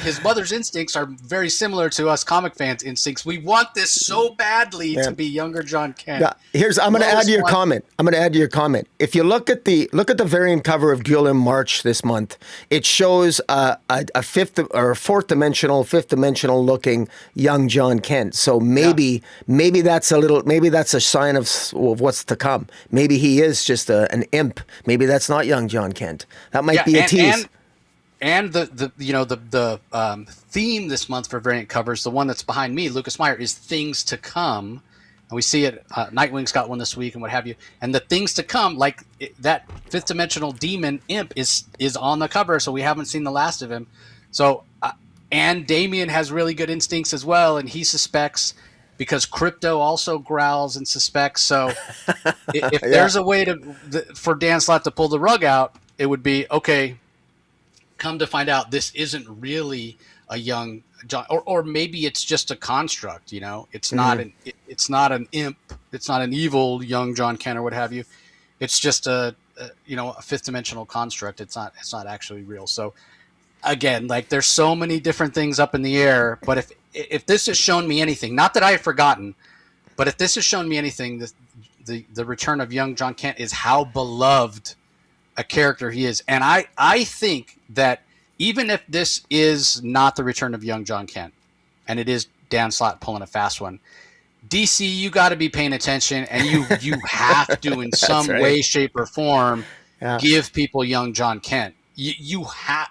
his mother's instincts are very similar to us comic fans' instincts. We want this so badly to be younger John Kent. Yeah. I'm going to add to your comment. If you look at the variant cover of Guillem March this month, it shows a fifth dimensional looking young John Kent. So maybe that's a sign of what's to come. Maybe he is just an imp. Maybe that's not young John Kent. That might be a tease. And the theme this month for variant covers, the one that's behind me, Lucas Meyer, is things to come. And we see it. Nightwing's got one this week and what have you. And the things to come, like that fifth dimensional demon imp is on the cover, so we haven't seen the last of him. So, and Damian has really good instincts as well, and he suspects because Crypto also growls and suspects. So if there's a way for Dan Slott to pull the rug out, it would be, okay, come to find out this isn't really a young John, or maybe it's just a construct. It's not it's not an imp, it's not an evil young John Kent or what have you. It's just a fifth dimensional construct. It's not actually real. So again, like there's so many different things up in the air. But if this has shown me anything, not that I have forgotten, but if this has shown me anything, the return of young John Kent is how beloved a character he is. And I think that even if this is not the return of young John Kent, and it is Dan Slott pulling a fast one, DC, you got to be paying attention, and you have to, in some way, shape, or form, give people young John Kent. You have.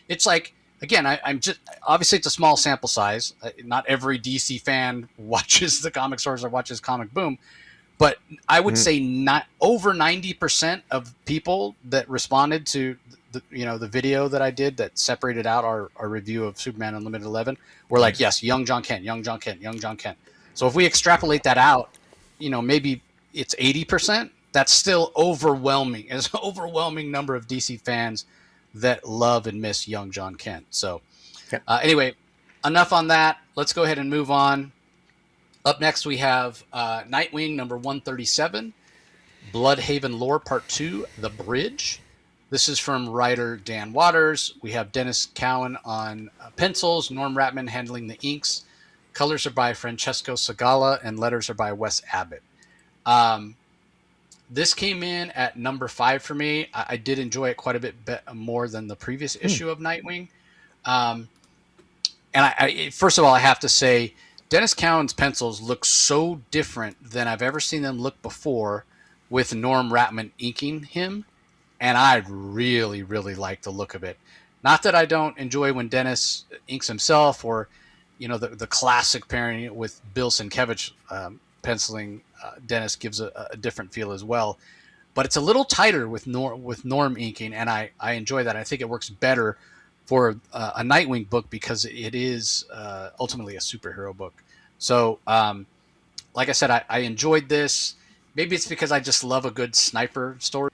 It's like, again, I'm just, obviously it's a small sample size. Not every DC fan watches the Comic Source or watches Comic Boom, but I would say not over 90% of people that responded to the video that I did that separated out our review of Superman Unlimited 11 were like, yes, young John Kent, young John Kent, young John Kent. So if we extrapolate that out, maybe it's 80%. That's still overwhelming. It's an overwhelming number of DC fans that love and miss young John Kent. So anyway, enough on that. Let's go ahead and move on. Up next, we have Nightwing number 137, Bloodhaven Lore Part 2, The Bridge. This is from writer Dan Waters. We have Dennis Cowan on pencils, Norm Ratman handling the inks. Colors are by Francesco Segala, and letters are by Wes Abbott. This came in at number 5 for me. I did enjoy it quite a bit more than the previous issue of Nightwing. And I first of all, I have to say, Dennis Cowan's pencils look so different than I've ever seen them look before with Norm Ratman inking him. And I really, really like the look of it. Not that I don't enjoy when Dennis inks himself, or, the classic pairing with Bill Sienkiewicz penciling Dennis gives a different feel as well. But it's a little tighter with Norm inking, and I enjoy that. I think it works better for a Nightwing book because it is ultimately a superhero book. So like I said, I enjoyed this. Maybe it's because I just love a good sniper story,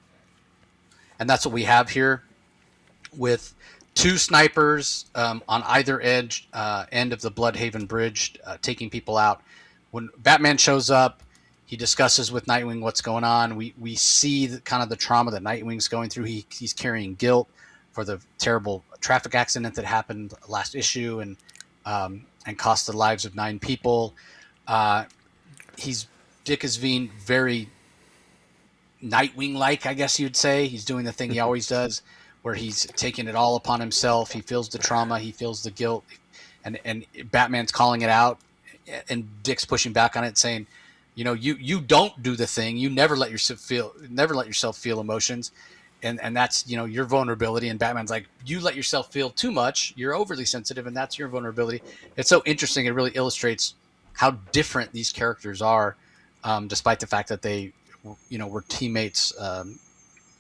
and that's what we have here with two snipers on either end of the Bloodhaven Bridge, taking people out. When Batman shows up, he discusses with Nightwing what's going on. We see kind of the trauma that Nightwing's going through. He's carrying guilt for the terrible traffic accident that happened last issue and cost the lives of 9 people. He's Dick is being very Nightwing-like, I guess you'd say. He's doing the thing he always does, where he's taking it all upon himself. He feels the trauma, he feels the guilt, and Batman's calling it out, and Dick's pushing back on it, saying, you don't do the thing. You never let yourself feel emotions, and that's your vulnerability. And Batman's like, you let yourself feel too much. You're overly sensitive, and that's your vulnerability. It's so interesting. It really illustrates how different these characters are, despite the fact that they, were teammates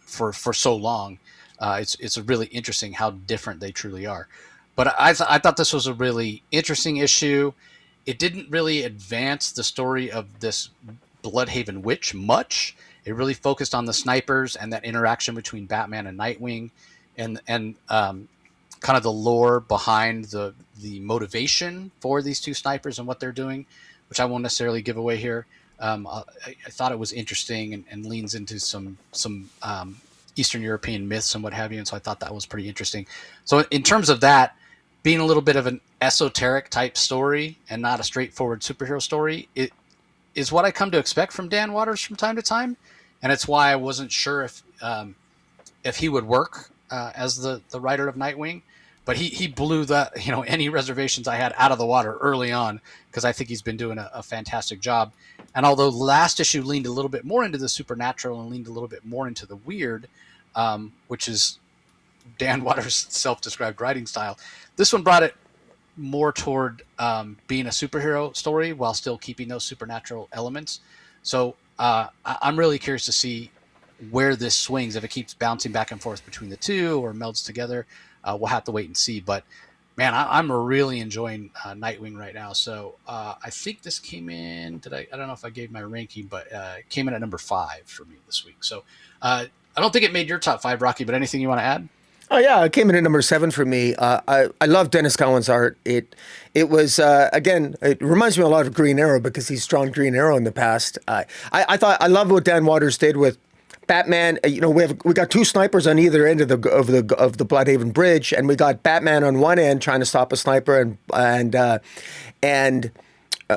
for so long. It's really interesting how different they truly are. But I thought this was a really interesting issue. It didn't really advance the story of this Bloodhaven witch much. It really focused on the snipers and that interaction between Batman and Nightwing, and kind of the lore behind the motivation for these two snipers and what they're doing, which I won't necessarily give away here. I thought it was interesting and leans into some Eastern European myths and what have you, and so I thought that was pretty interesting. So in terms of that, being a little bit of an esoteric type story and not a straightforward superhero story, it is what I come to expect from Dan Watters from time to time, and it's why I wasn't sure if he would work as the writer of Nightwing. But he blew any reservations I had out of the water early on, because I think he's been doing a fantastic job. And although last issue leaned a little bit more into the supernatural and leaned a little bit more into the weird, which is Dan Watters' self-described writing style, this one brought it more toward being a superhero story while still keeping those supernatural elements. So I'm really curious to see where this swings, if it keeps bouncing back and forth between the two or melds together. We'll have to wait and see. But man, I'm really enjoying Nightwing right now. So I think this came in. I don't know if I gave my ranking, but it came in at number 5 for me this week. So I don't think it made your top 5, Rocky. But anything you want to add? Oh yeah, it came in at number 7 for me. I love Dennis Cowan's art. It was again. It reminds me a lot of Green Arrow, because he's drawn Green Arrow in the past. I love what Dan Watters did with Batman. We got 2 snipers on either end of the Bloodhaven Bridge, and we got Batman on one end trying to stop a sniper, and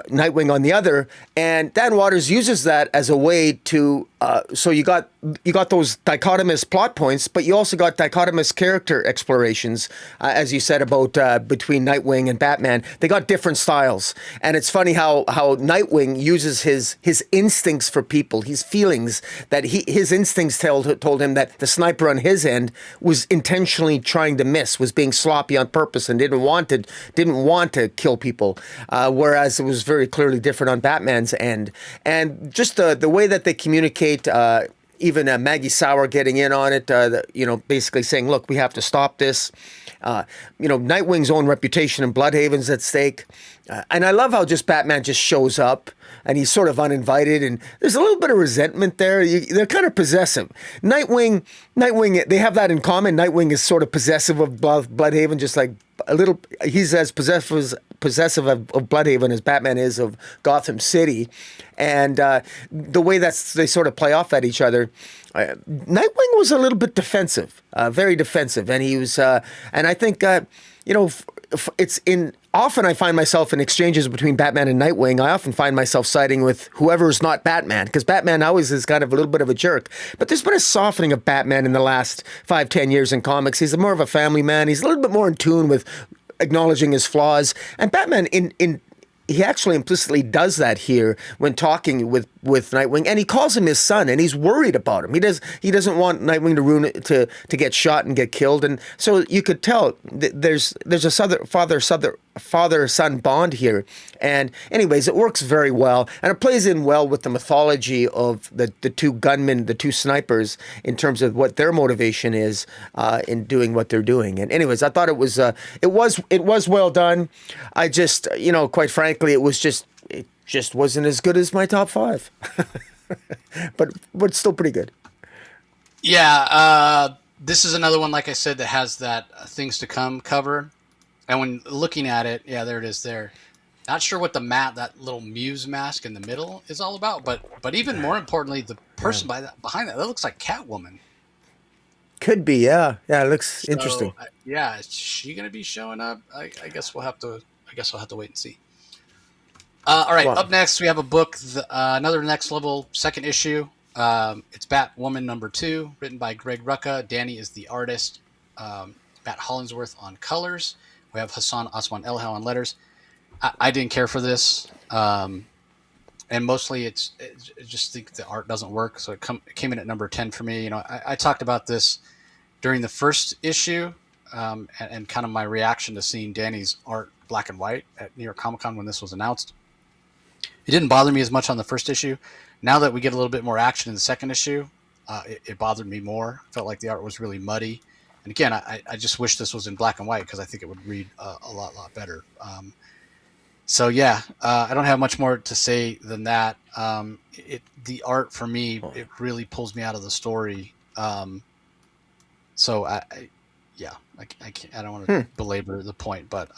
Nightwing on the other. And Dan Watters uses that as a way to. So you got those dichotomous plot points, but you also got dichotomous character explorations, as you said about between Nightwing and Batman. They got different styles, and it's funny how Nightwing uses his instincts for people, his feelings, that his instincts told him that the sniper on his end was intentionally trying to miss, was being sloppy on purpose, and didn't want to kill people, whereas it was very clearly different on Batman's end. And just the way that they communicate. Even Maggie Sauer getting in on it, basically saying, look, we have to stop this. Nightwing's own reputation in Bloodhaven's at stake. And I love how just Batman just shows up and he's sort of uninvited, and there's a little bit of resentment there. They're kind of possessive. Nightwing, they have that in common. Nightwing is sort of possessive of Bloodhaven, just like he's as possessive of Bloodhaven as Batman is of Gotham City. And the way they sort of play off at each other, Nightwing was a little bit defensive, very defensive. And he was, and I think, often I find myself in exchanges between Batman and Nightwing. I often find myself siding with whoever's not Batman, because Batman always is kind of a little bit of a jerk. But there's been a softening of Batman in the last 5-10 years in comics. He's more of a family man. He's a little bit more in tune with acknowledging his flaws. And Batman, he actually implicitly does that here when talking with Nightwing, and he calls him his son, and he's worried about him. He doesn't want Nightwing to ruin it, to get shot and get killed, and so you could tell there's a father-son bond here. And anyways, it works very well, and it plays in well with the mythology of the two gunmen, the two snipers, in terms of what their motivation is in doing what they're doing. And anyways, I thought it was well done. I just, quite frankly, it was just Just wasn't as good as my top 5, but still pretty good. Yeah, this is another one, like I said, that has that things to come cover. And when looking at it, yeah, there it is there. Not sure what that little muse mask in the middle is all about, but even more importantly, the person behind that looks like Catwoman. Could be, yeah. Yeah, it looks interesting. So yeah, is she going to be showing up? I guess we'll have to. I guess we'll have to wait and see. All right, Well, up next we have a book, another Next Level second issue. It's Batwoman #2, written by Greg Rucka. Dani is the artist. Matt Hollingsworth on colors. We have Hassan Osman Elhau on letters. I didn't care for this, and mostly it's I just think the art doesn't work. So it came in at number 10 for me. You know, I talked about this during the first issue, and kind of my reaction to seeing Dani's art black and white at New York Comic Con when this was announced. It didn't bother me as much on the first issue. Now that we get a little bit more action in the second issue, it bothered me more. I felt like the art was really muddy. And again, I just wish this was in black and white because I think it would read a lot better. So yeah, I don't have much more to say than that. The art for me, it really pulls me out of the story. So I can't. I don't want to belabor the point, but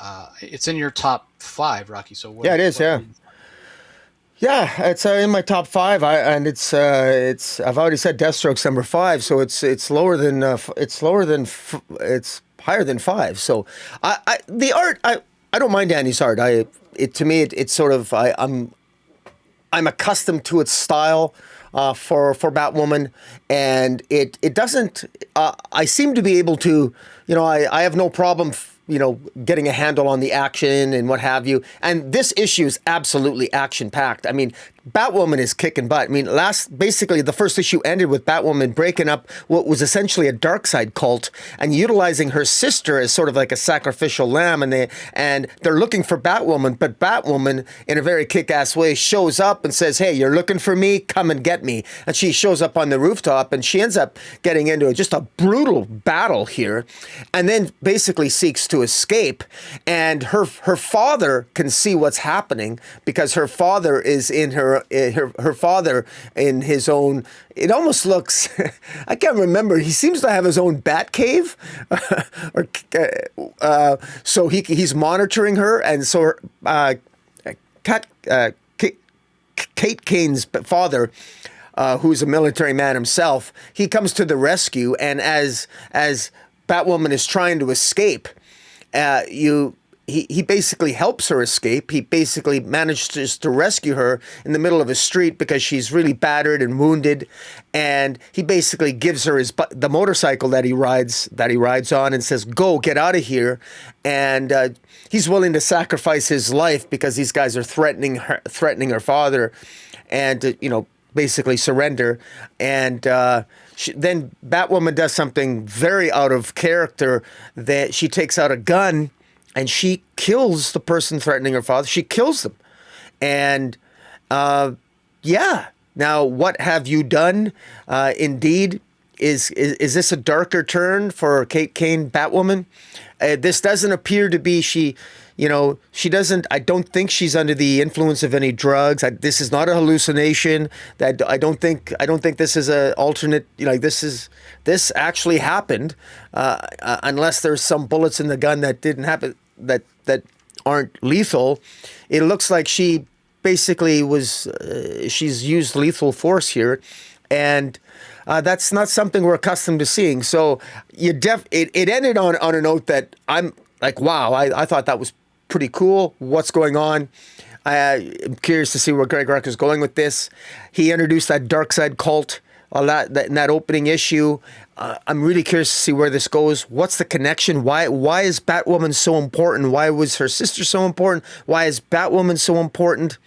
it's in your top 5, Rocky. So yeah, it is. Yeah. Yeah, it's in my top 5. It's I've already said Deathstroke's number 5, so it's higher than 5. So the art, I don't mind Dani's art. It's sort of I'm accustomed to its style for Batwoman, and it doesn't. I seem to be able to, I have no problem. Getting a handle on the action and what have you. And this issue is absolutely action-packed. I mean, Batwoman is kicking butt. I mean, basically, the first issue ended with Batwoman breaking up what was essentially a Darkseid cult and utilizing her sister as sort of like a sacrificial lamb. And they're looking for Batwoman, but Batwoman, in a very kick-ass way, shows up and says, "Hey, you're looking for me? Come and get me." And she shows up on the rooftop, and she ends up getting into just a brutal battle here, and then basically seeks to escape. And her father can see what's happening because her father is in her father in his own, it almost looks, I can't remember, he seems to have his own bat cave, so he's monitoring her, and so Kate Kane's father, who's a military man himself, he comes to the rescue, and as Batwoman is trying to escape, he basically helps her escape. He basically manages to rescue her in the middle of a street because she's really battered and wounded, and he basically gives her the motorcycle that he rides on and says, "Go, get out of here." And he's willing to sacrifice his life because these guys are threatening her father, and basically surrender. And then Batwoman does something very out of character, that she takes out a gun and she kills the person threatening her father. She kills them. And now what have you done? Indeed, is this a darker turn for Kate Kane Batwoman? This doesn't appear to be she doesn't. I don't think she's under the influence of any drugs. This is not a hallucination. That I don't think this is a alternate. This actually happened, unless there's some bullets in the gun that didn't happen, that aren't lethal. It looks like she basically she's used lethal force here, and that's not something we're accustomed to seeing. So it ended on a note that I'm like, wow, I thought that was pretty cool. What's going on? I'm curious to see where Greg Rucka is going with this. He introduced that Darkseid cult in that opening issue. I'm really curious to see where this goes. What's the connection? Why is Batwoman so important? Why was her sister so important? Why is Batwoman so important?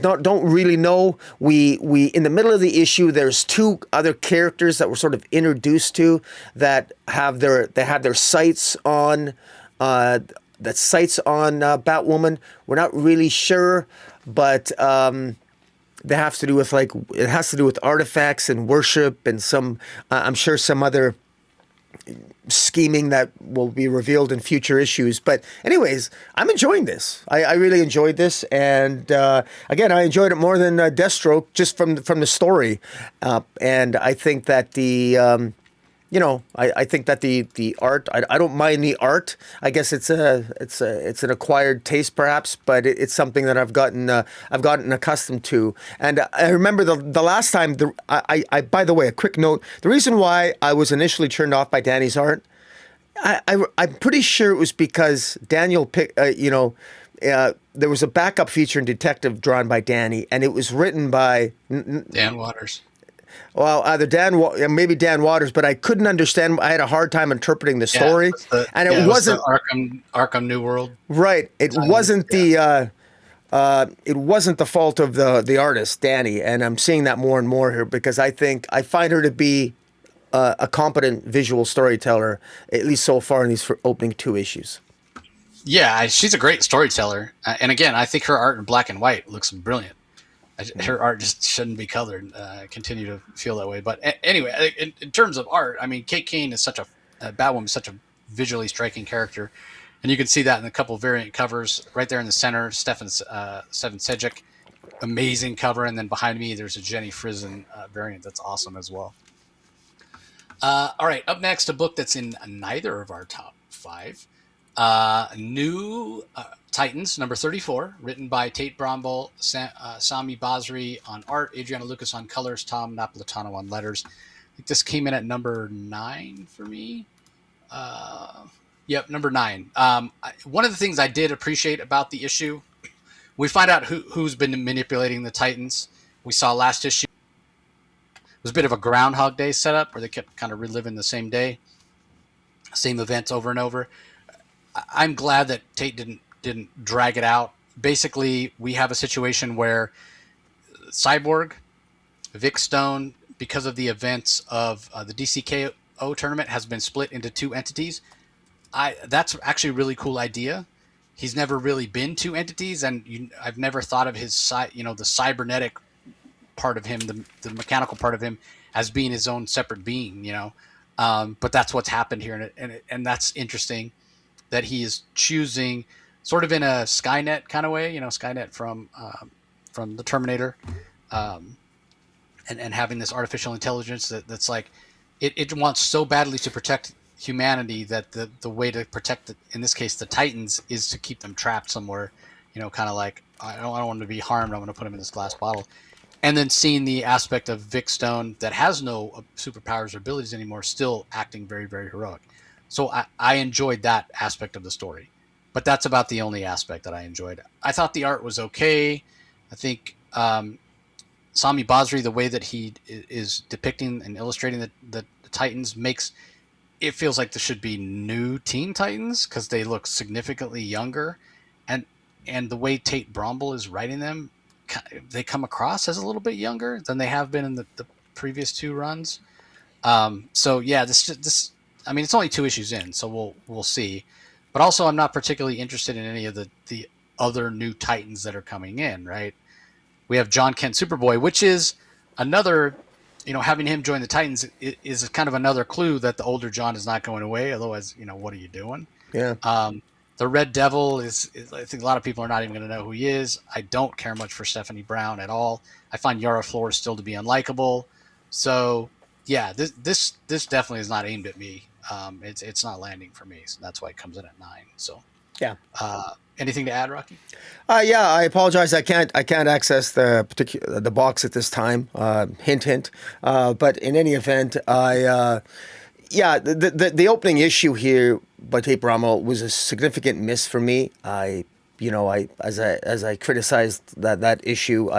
Don't really know. We in the middle of the issue, there's 2 other characters that we're sort of introduced to that have their sights on Batwoman. We're not really sure, but they have to do with it has to do with artifacts and worship and some I'm sure some other scheming that will be revealed in future issues. But anyways, I'm enjoying this. I really enjoyed this, and again, I enjoyed it more than Deathstroke just from the story, and I think that I think that the art, I don't mind the art. I guess it's an acquired taste perhaps, but it's something that I've gotten accustomed to. And I remember the last time I by the way, a quick note, the reason why I was initially turned off by Dani's art, I'm pretty sure it was because Daniel picked, there was a backup feature in Detective drawn by Dani, and it was written by Dan Waters. Well, either maybe Dan Waters, but I couldn't understand. I had a hard time interpreting the story, and it wasn't Arkham New World. Right. It wasn't the fault of the artist, Dani, and I'm seeing that more and more here because I find her to be a competent visual storyteller, at least so far in these opening 2 issues. Yeah, she's a great storyteller, and again, I think her art in black and white looks brilliant. Her art just shouldn't be colored. Continue to feel that way. But anyway, in terms of art, I mean, Kate Kane is Batwoman is such a visually striking character. And you can see that in a couple of variant covers. Right there in the center, Stefan Sejic, amazing cover. And then behind me, there's a Jenny Frison variant that's awesome as well. All right, up next, a book that's in neither of our top 5. New Titans, number 34, written by Tate Brombal, Sami Basri on art, Adriana Lucas on colors, Tom Napolitano on letters. I think this came in at number 9 for me. Yep, number 9. One of the things I did appreciate about the issue, we find out who's been manipulating the Titans. We saw last issue. It was a bit of a Groundhog Day setup where they kept kind of reliving the same day, same events over and over. I'm glad that Tate didn't drag it out. Basically, we have a situation where Cyborg, Vic Stone, because of the events of the DCKO tournament, has been split into 2 entities. That's actually a really cool idea. He's never really been 2 entities, and I've never thought of his the cybernetic part of him, the mechanical part of him, as being his own separate being. But that's what's happened here, and that's interesting. That he is choosing, sort of in a Skynet kind of way, Skynet from the Terminator, and having this artificial intelligence that's like, it wants so badly to protect humanity that the way to protect, in this case, the Titans, is to keep them trapped somewhere, kind of like, I don't want them to be harmed, I'm going to put them in this glass bottle. And then seeing the aspect of Vic Stone that has no superpowers or abilities anymore, still acting very, very heroic. So I enjoyed that aspect of the story, but that's about the only aspect that I enjoyed. I thought the art was okay. I think Sami Basri, the way that he is depicting and illustrating the Titans, makes it feels like there should be new Teen Titans because they look significantly younger, and the way Tate Brombal is writing them, they come across as a little bit younger than they have been in the previous 2 runs. So yeah, this. I mean, it's only 2 issues in, so we'll see. But also, I'm not particularly interested in any of the other new Titans that are coming in, right? We have John Kent Superboy, which is another, having him join the Titans is kind of another clue that the older John is not going away. Otherwise, what are you doing? Yeah. The Red Devil is I think a lot of people are not even going to know who he is. I don't care much for Stephanie Brown at all. I find Yara Flores still to be unlikable. So, yeah, this definitely is not aimed at me. It's not landing for me, so that's why it comes in at 9. So yeah. Anything to add, Rocky? Yeah, I apologize. I can't access the box at this time. Hint, hint. But in any event, the opening issue here by Tate Brombal was a significant miss for me. As I criticized that issue,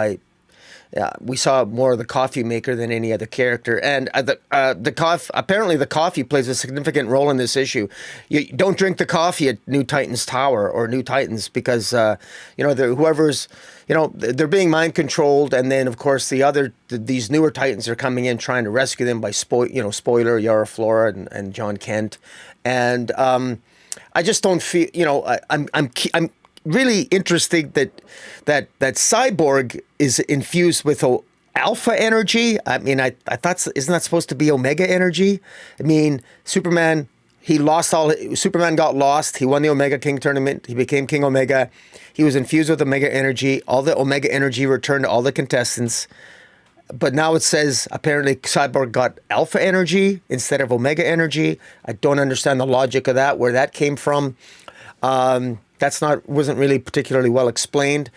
we saw more of the coffee maker than any other character, and apparently the coffee plays a significant role in this issue. You don't drink the coffee at New Titans Tower or New Titans because whoever's they're being mind controlled, and then of course these newer Titans are coming in trying to rescue them by spoiler Yara Flora and John Kent, and I just don't feel I'm really interesting that Cyborg is infused with alpha energy. I mean, I thought, isn't that supposed to be omega energy? I mean, Superman he lost all. Superman got lost. He won the Omega King tournament. He became King Omega. He was infused with Omega energy. All the Omega energy returned to all the contestants. But now it says apparently Cyborg got Alpha energy instead of Omega energy. I don't understand the logic of that, where that came from. Wasn't really particularly well explained.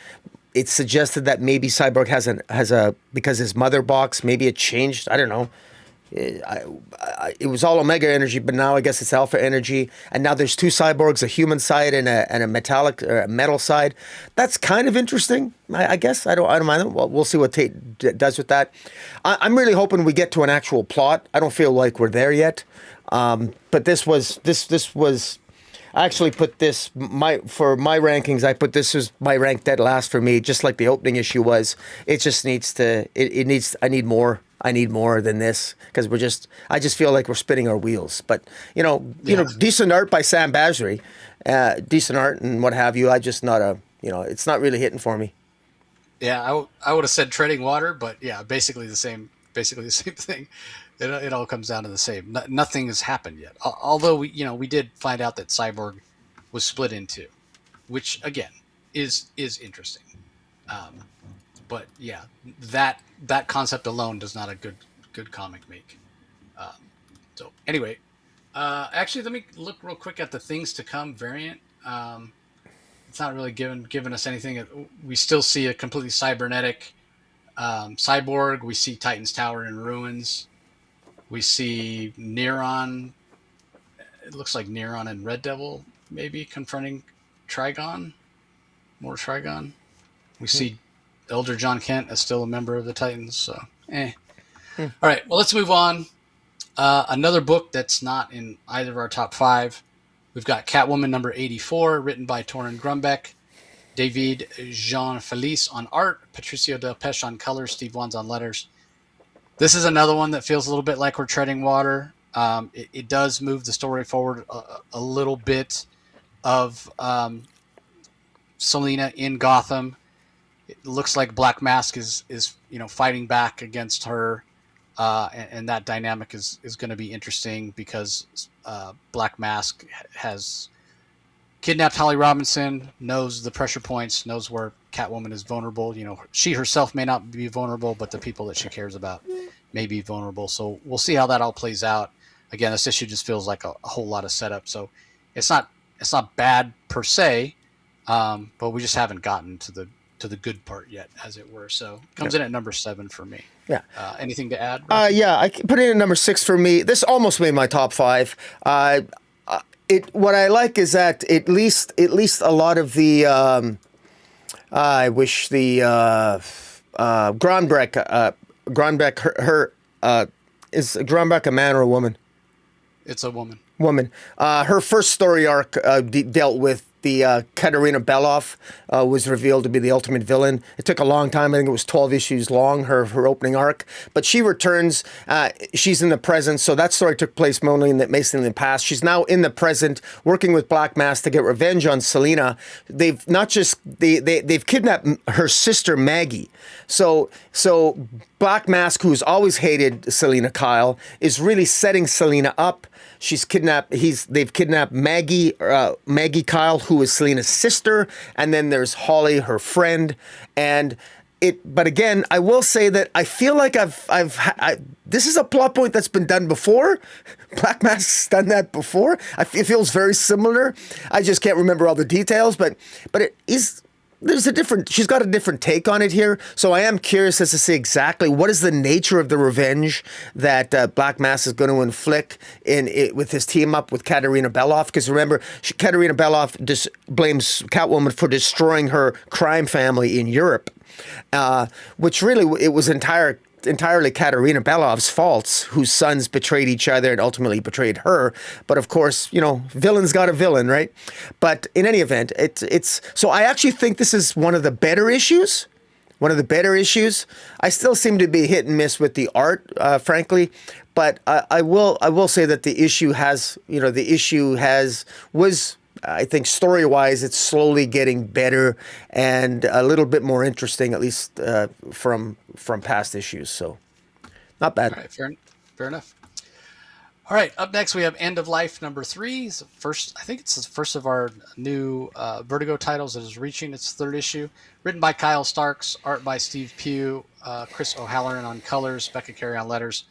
It suggested that maybe Cyborg has a because his mother box, maybe it changed. I don't know. It was all Omega energy, but now I guess it's Alpha energy. And now there's two cyborgs, a human side and a metallic or a metal side. That's kind of interesting, I guess. I don't mind it. Well, we'll see what Tate does with that. I'm really hoping we get to an actual plot. I don't feel like we're there yet. But this was. I actually put this for my rankings. I put this as my rank dead last for me, just like the opening issue was. It just needs to. It needs. I need more. I need more than this because I just feel like we're spinning our wheels. But decent art by Sam Basri, decent art and what have you. It's not really hitting for me. Yeah, I would have said treading water, but yeah, basically the same thing. It all comes down to the same. Nothing has happened yet. Although we did find out that Cyborg was split in two, which again is interesting. But yeah, that concept alone does not a good comic make. So anyway, actually, let me look real quick at the things to come variant. It's not really given us anything. We still see a completely cybernetic Cyborg. We see Titan's Tower in ruins. We see Neron. It looks like Neron and Red Devil maybe confronting Trigon. More Trigon. We see Elder John Kent is still a member of the Titans. So, All right. Well, let's move on. Another book that's not in either of our top 5. We've got Catwoman number 84, written by Torunn Grombek. David Jean Falise on art. Patricio Del Pesce on colors. Steve Wands on letters. This is another one that feels a little bit like we're treading water. It does move the story forward a little bit of Selina in Gotham. It looks like Black Mask is fighting back against her, and that dynamic is going to be interesting because Black Mask has kidnapped Holly Robinson, knows the pressure points, knows where Catwoman is vulnerable. She herself may not be vulnerable, but the people that she cares about may be vulnerable. So we'll see how that all plays out. Again, this issue just feels like a whole lot of setup. So it's not bad per se, but we just haven't gotten to the good part yet, as it were. So it comes in at number 7 for me. Yeah. Anything to add? Yeah, I put it in at number 6 for me. This almost made my top 5. What I like is that at least a lot of the I wish the Grombek is Grombek a man or a woman? It's a woman. Her first story arc dealt with the Katerina Beloff was revealed to be the ultimate villain. It took a long time. I think it was 12 issues long, her opening arc. But she returns. She's in the present. So that story took place mainly in the past. She's now in the present, working with Black Mask to get revenge on Selina. They've kidnapped her sister Maggie. So Black Mask, who's always hated Selina Kyle, is really setting Selina up. They've kidnapped Maggie Kyle, who is Selina's sister, and then there's Holly, her friend, but again, I will say that I feel like this is a plot point that's been done before. Black Mask's done that before. It feels very similar. I just can't remember all the details, but it is. She's got a different take on it here. So I am curious as to see exactly what is the nature of the revenge that Black Mask is going to inflict with his team up with Katerina Beloff. Because remember, Katerina Beloff blames Catwoman for destroying her crime family in Europe, which really, it was entirely Katerina Beloff's faults, whose sons betrayed each other and ultimately betrayed her. But of course, villain's got a villain, right? But in any event, it's so I actually think this is one of the better issues. I still seem to be hit and miss with the art, frankly. But I will say that the issue was. I think story-wise, it's slowly getting better and a little bit more interesting, at least from past issues. So, not bad. All right, fair enough. All right, up next we have End of Life #3. It's the first, I think it's the first of our new Vertigo titles that is reaching its third issue. Written by Kyle Starks, art by Steve Pugh, Chris O'Halloran on colors, Becca Carey on letters.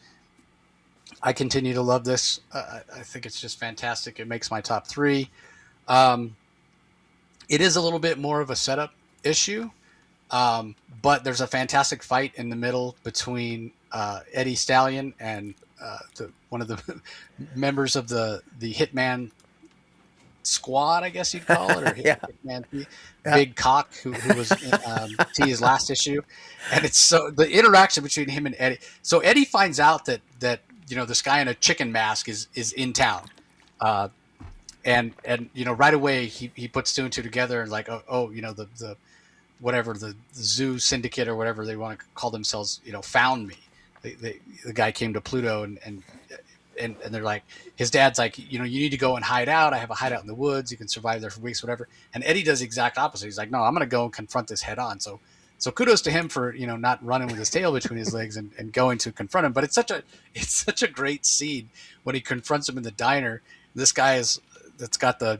I continue to love this. I think it's just fantastic. It makes my top 3. It is a little bit more of a setup issue, but there's a fantastic fight in the middle between Eddie Stallion and one of the members of the Hitman squad, I guess you'd call it, or Yeah. Hitman Big Cock, who was T's last issue. And it's so the interaction between him and Eddie. So Eddie finds out that this guy in a chicken mask is in town. And right away he puts 2 and 2 together and like, the whatever the zoo syndicate or whatever they want to call themselves, found me. The guy came to Pluto and they're like, his dad's like, you need to go and hide out. I have a hideout in the woods. You can survive there for weeks, whatever. And Eddie does the exact opposite. He's like, no, I'm going to go and confront this head on. So kudos to him for, not running with his tail between his legs and going to confront him. But it's such a great scene when he confronts him in the diner. This guy that's got the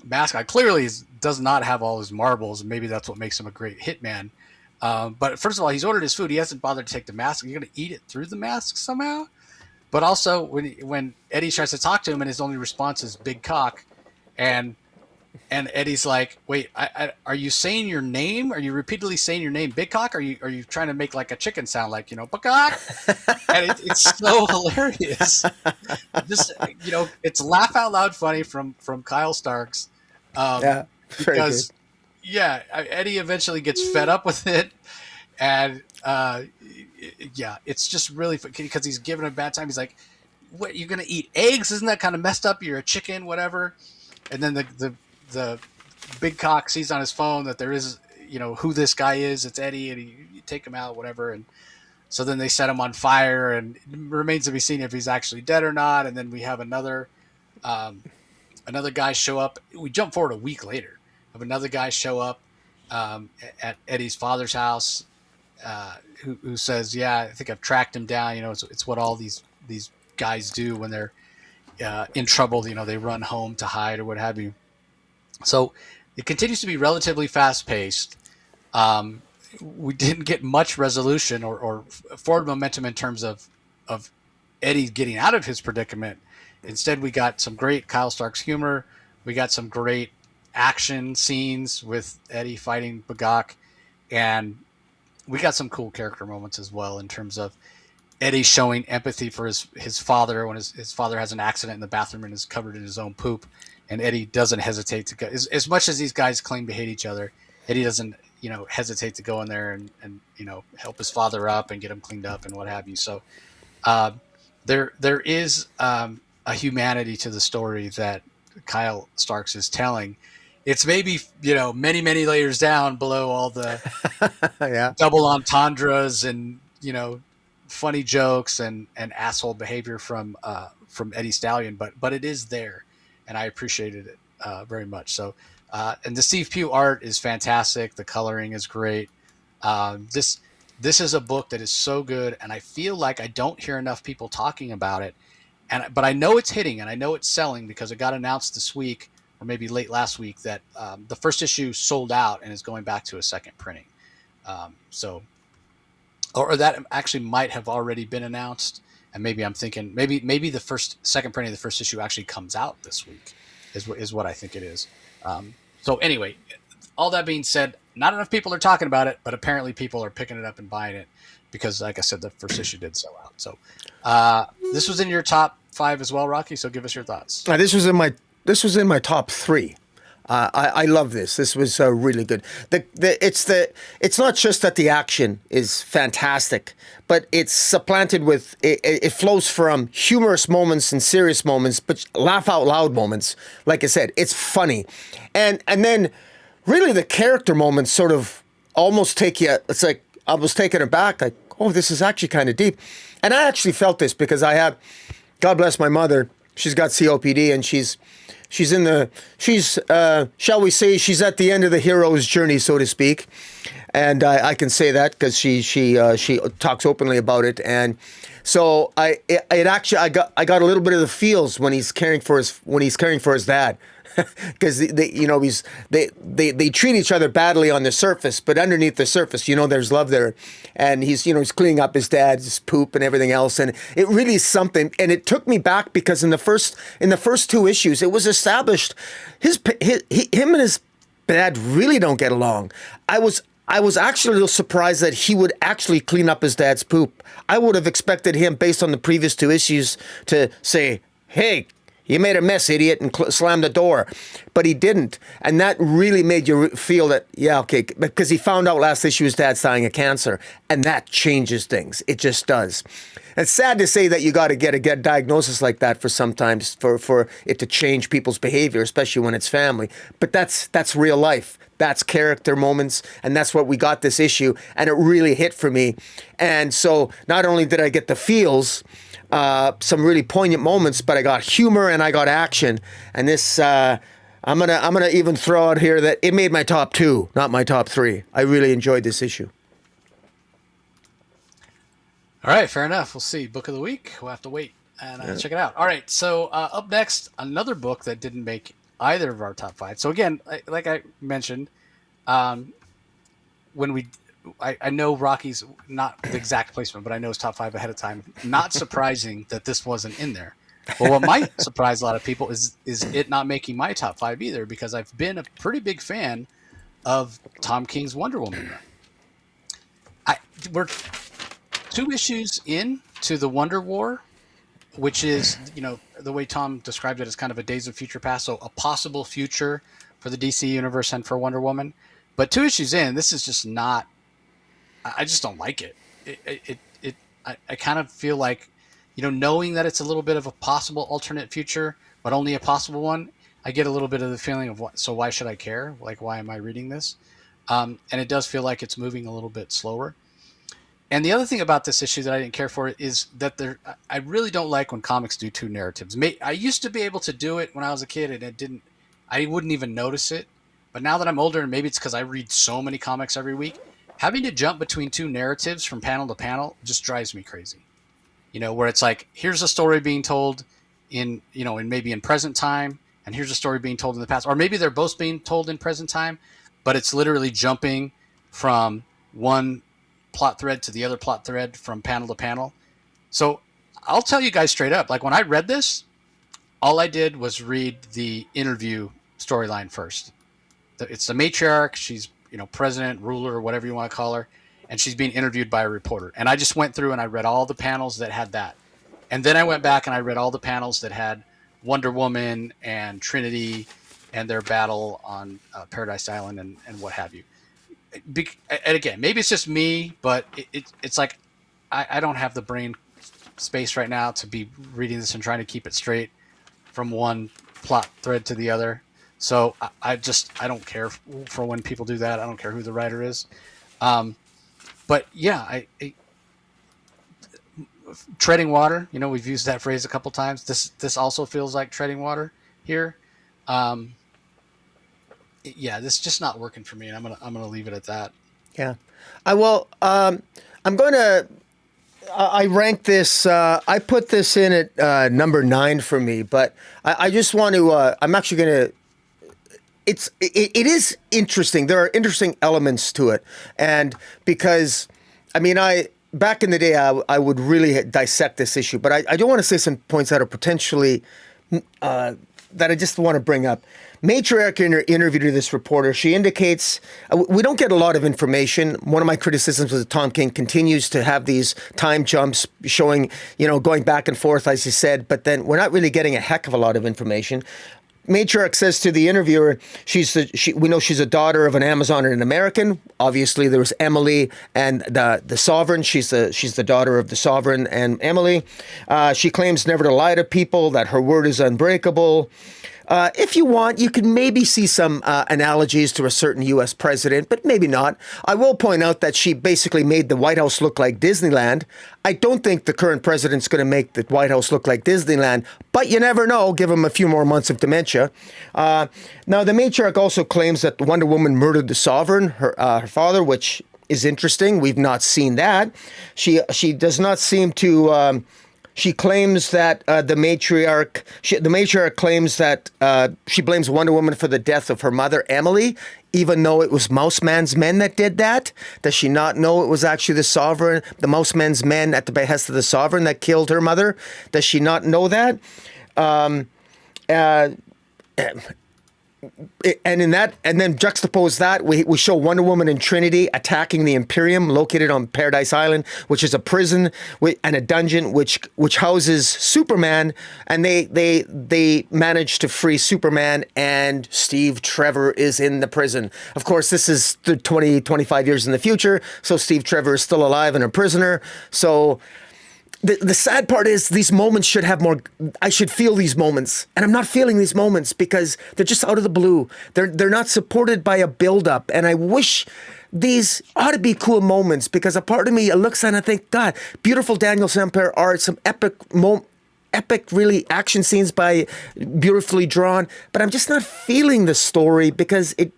mask on clearly does not have all his marbles. And maybe that's what makes him a great hitman. But first of all, he's ordered his food. He hasn't bothered to take the mask. You're going to eat it through the mask somehow? But also, when Eddie tries to talk to him and his only response is big cock, and Eddie's like, wait, are you saying your name? Are you repeatedly saying your name, big cock? Are you trying to make like a chicken sound, like, big cock? And it's so hilarious. Just, it's laugh out loud funny from Kyle Starks. Yeah, because Eddie eventually gets fed up with it, and it's just really because he's giving him a bad time. He's like, what, you're gonna eat eggs? Isn't that kind of messed up? You're a chicken, whatever. And then the big cock sees on his phone that there is, who this guy is. It's Eddie, and you take him out, whatever. And so then they set him on fire, and it remains to be seen if he's actually dead or not. And then we have another guy show up. We jump forward a week later. Have another guy show up at Eddie's father's house, who says, yeah, I think I've tracked him down. It's what all these guys do when they're in trouble. They run home to hide or what have you. So it continues to be relatively fast paced. We didn't get much resolution or forward momentum in terms of Eddie getting out of his predicament. Instead, we got some great Kyle Starks humor. We got some great action scenes with Eddie fighting Bagak, and we got some cool character moments as well in terms of Eddie showing empathy for his father when his father has an accident in the bathroom and is covered in his own poop, and Eddie doesn't hesitate to go, as much as these guys claim to hate each other, Eddie doesn't hesitate to go in there and help his father up and get him cleaned up and what have you. So there is a humanity to the story that Kyle Starks is telling. It's maybe, many, many layers down below all the double entendres and, funny jokes and asshole behavior from Eddie Stallion, but it is there, and I appreciated it very much. So, and the Steve Pugh art is fantastic. The coloring is great. This is a book that is so good, and I feel like I don't hear enough people talking about it. But I know it's hitting and I know it's selling because it got announced this week or maybe late last week that the first issue sold out and is going back to a second printing. Or that actually might have already been announced. And maybe I'm thinking maybe the second printing of the first issue actually comes out this week is what I think it is. So anyway, all that being said, not enough people are talking about it, but apparently people are picking it up and buying it because, like I said, the first issue did sell out. So this was in your top 5 as well, Rocky. So give us your thoughts. This was in my top 3. I love this. This was really good. It's not just that the action is fantastic, but it's supplanted with it flows from humorous moments and serious moments, but laugh out loud moments. Like I said, it's funny, and then really the character moments sort of almost take you. It's like I was taken aback. Like, oh, this is actually kind of deep, and I actually felt this because I had, God bless my mother. she's got COPD, and she's shall we say, she's at the end of the hero's journey, so to speak. And I can say that because she talks openly about it. And so I got a little bit of the feels when he's caring for his dad. Because they treat each other badly on the surface, but underneath the surface, there's love there, and he's cleaning up his dad's poop and everything else, and it really is something. And it took me back because in the first 2 issues, it was established him and his dad really don't get along. I was actually a little surprised that he would actually clean up his dad's poop. I would have expected him, based on the previous 2 issues, to say, "Hey, you made a mess, idiot," and slam the door. But he didn't. And that really made you feel that, yeah, okay, because he found out last issue his dad's dying of cancer. And that changes things. It just does. It's sad to say that you got to get a diagnosis like that for sometimes for it to change people's behavior, especially when it's family. But that's real life. That's character moments. And that's what we got this issue. And it really hit for me. And so not only did I get the feels, some really poignant moments, but I got humor and I got action. And this, I'm gonna even throw out here that it made my top 2, not my top 3. I really enjoyed this issue. All right, fair enough. We'll see. Book of the week. We'll have to wait and check it out. All right, so up next, another book that didn't make either of our top 5. So again, like I mentioned, I know Rocky's not the exact placement, but I know his top 5 ahead of time. Not surprising that this wasn't in there. Well, what might surprise a lot of people is it not making my top 5 either, because I've been a pretty big fan of Tom King's Wonder Woman run. We're 2 issues in to the Wonder War, which is, the way Tom described it as kind of a Days of Future Past, so a possible future for the DC Universe and for Wonder Woman. But 2 issues in, this is just not. I just don't like it. I kind of feel like, knowing that it's a little bit of a possible alternate future, but only a possible one, I get a little bit of the feeling of so why should I care? Like, why am I reading this? And it does feel like it's moving a little bit slower. And the other thing about this issue that I didn't care for is that I really don't like when comics do 2 narratives. I used to be able to do it when I was a kid, and I wouldn't even notice it. But now that I'm older, and maybe it's because I read so many comics every week, having to jump between 2 narratives from panel to panel just drives me crazy. Where it's like, here's a story being told in maybe in present time, and here's a story being told in the past. Or maybe they're both being told in present time, but it's literally jumping from one plot thread to the other plot thread from panel to panel. So I'll tell you guys straight up, like when I read this, all I did was read the interview storyline first. It's the matriarch. She's, president, ruler, whatever you want to call her. And she's being interviewed by a reporter. And I just went through and I read all the panels that had that. And then I went back and I read all the panels that had Wonder Woman and Trinity and their battle on Paradise Island and what have you. And again, maybe it's just me, but it's like I don't have the brain space right now to be reading this and trying to keep it straight from one plot thread to the other. So I don't care for when people do that. I don't care who the writer is. But yeah, treading water, we've used that phrase a couple times. This also feels like treading water here. This is just not working for me, and I'm gonna leave it at that. Yeah, I'm going to. I ranked this. I put this in at number 9 for me, but I just want to. I'm actually going to. It is interesting. There are interesting elements to it, and because back in the day I would really dissect this issue, but I do want to say some points that are potentially that I just want to bring up. Matriarch in her interview to this reporter, she indicates we don't get a lot of information. One of my criticisms is that Tom King continues to have these time jumps showing, going back and forth, as you said, but then we're not really getting a heck of a lot of information. Matriarch says to the interviewer, we know she's a daughter of an Amazon and an American. obviously there was Emily and the Sovereign. She's the daughter of the Sovereign and Emily. She claims never to lie to people, that her word is unbreakable. If you want, you can maybe see some analogies to a certain U.S. president, but maybe not. I will point out that she basically made the White House look like Disneyland. I don't think the current president's going to make the White House look like Disneyland, but you never know. Give him a few more months of dementia. Now, the matriarch also claims that Wonder Woman murdered the Sovereign, her father, which is interesting. We've not seen that. She does not seem to... She claims that the matriarch claims that she blames Wonder Woman for the death of her mother, Emily, even though it was Mouseman's men that did that. Does she not know it was actually the Mouseman's men at the behest of the Sovereign that killed her mother? Does she not know that? And then juxtapose that, we show Wonder Woman and Trinity attacking the Imperium located on Paradise Island, which is a prison and a dungeon which houses Superman, and they manage to free Superman, and Steve Trevor is in the prison. Of course, this is 25 years in the future, so Steve Trevor is still alive and a prisoner. So the sad part is these moments should have more. I should feel these moments, and I'm not feeling these moments because they're just out of the blue. They're not supported by a build-up, and I wish these ought to be cool moments, because a part of me looks and I think, God, beautiful Daniel Sampere art, some epic really action scenes by beautifully drawn, but I'm just not feeling the story because it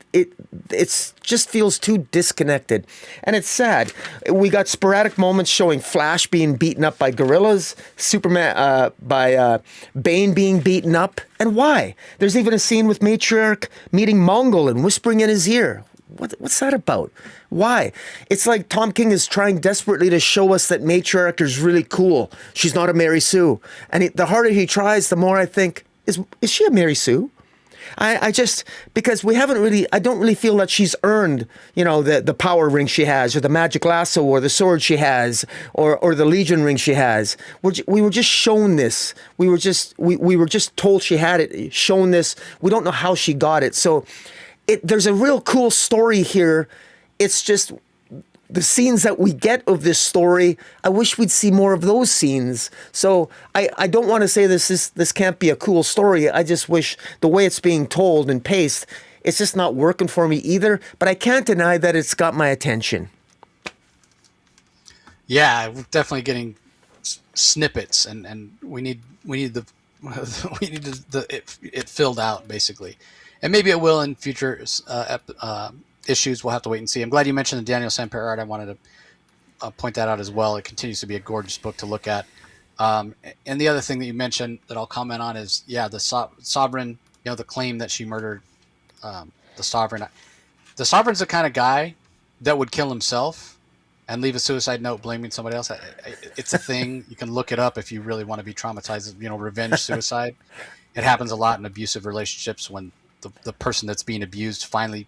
just feels too disconnected, and it's sad. We got sporadic moments showing Flash being beaten up by gorillas, Superman by Bane being beaten up, and why? There's even a scene with Matriarch meeting Mongol and whispering in his ear. What's that about? Why? It's like Tom King is trying desperately to show us that Matriarch is really cool. She's not a Mary Sue. And the harder he tries, the more I think, is she a Mary Sue? I just, because I don't really feel that she's earned, the power ring she has, or the magic lasso, or the sword she has, or the Legion ring she has. We were just shown this. We were just told she had it, shown this. We don't know how she got it. So there's a real cool story here. It's just the scenes that we get of this story, I wish we'd see more of those scenes. So I don't want to say this can't be a cool story. I just wish the way it's being told and paced, it's just not working for me either. But I can't deny that it's got my attention. Yeah, we're definitely getting snippets, and we need it filled out, basically. And maybe it will in future issues. We'll have to wait and see. I'm glad you mentioned the Daniel Sampere art. I wanted to point that out as well. It continues to be a gorgeous book to look at. And the other thing that you mentioned that I'll comment on is, the Sovereign, the claim that she murdered the Sovereign. The Sovereign's the kind of guy that would kill himself and leave a suicide note blaming somebody else. It's a thing. You can look it up if you really want to be traumatized. Revenge suicide. It happens a lot in abusive relationships when the person that's being abused finally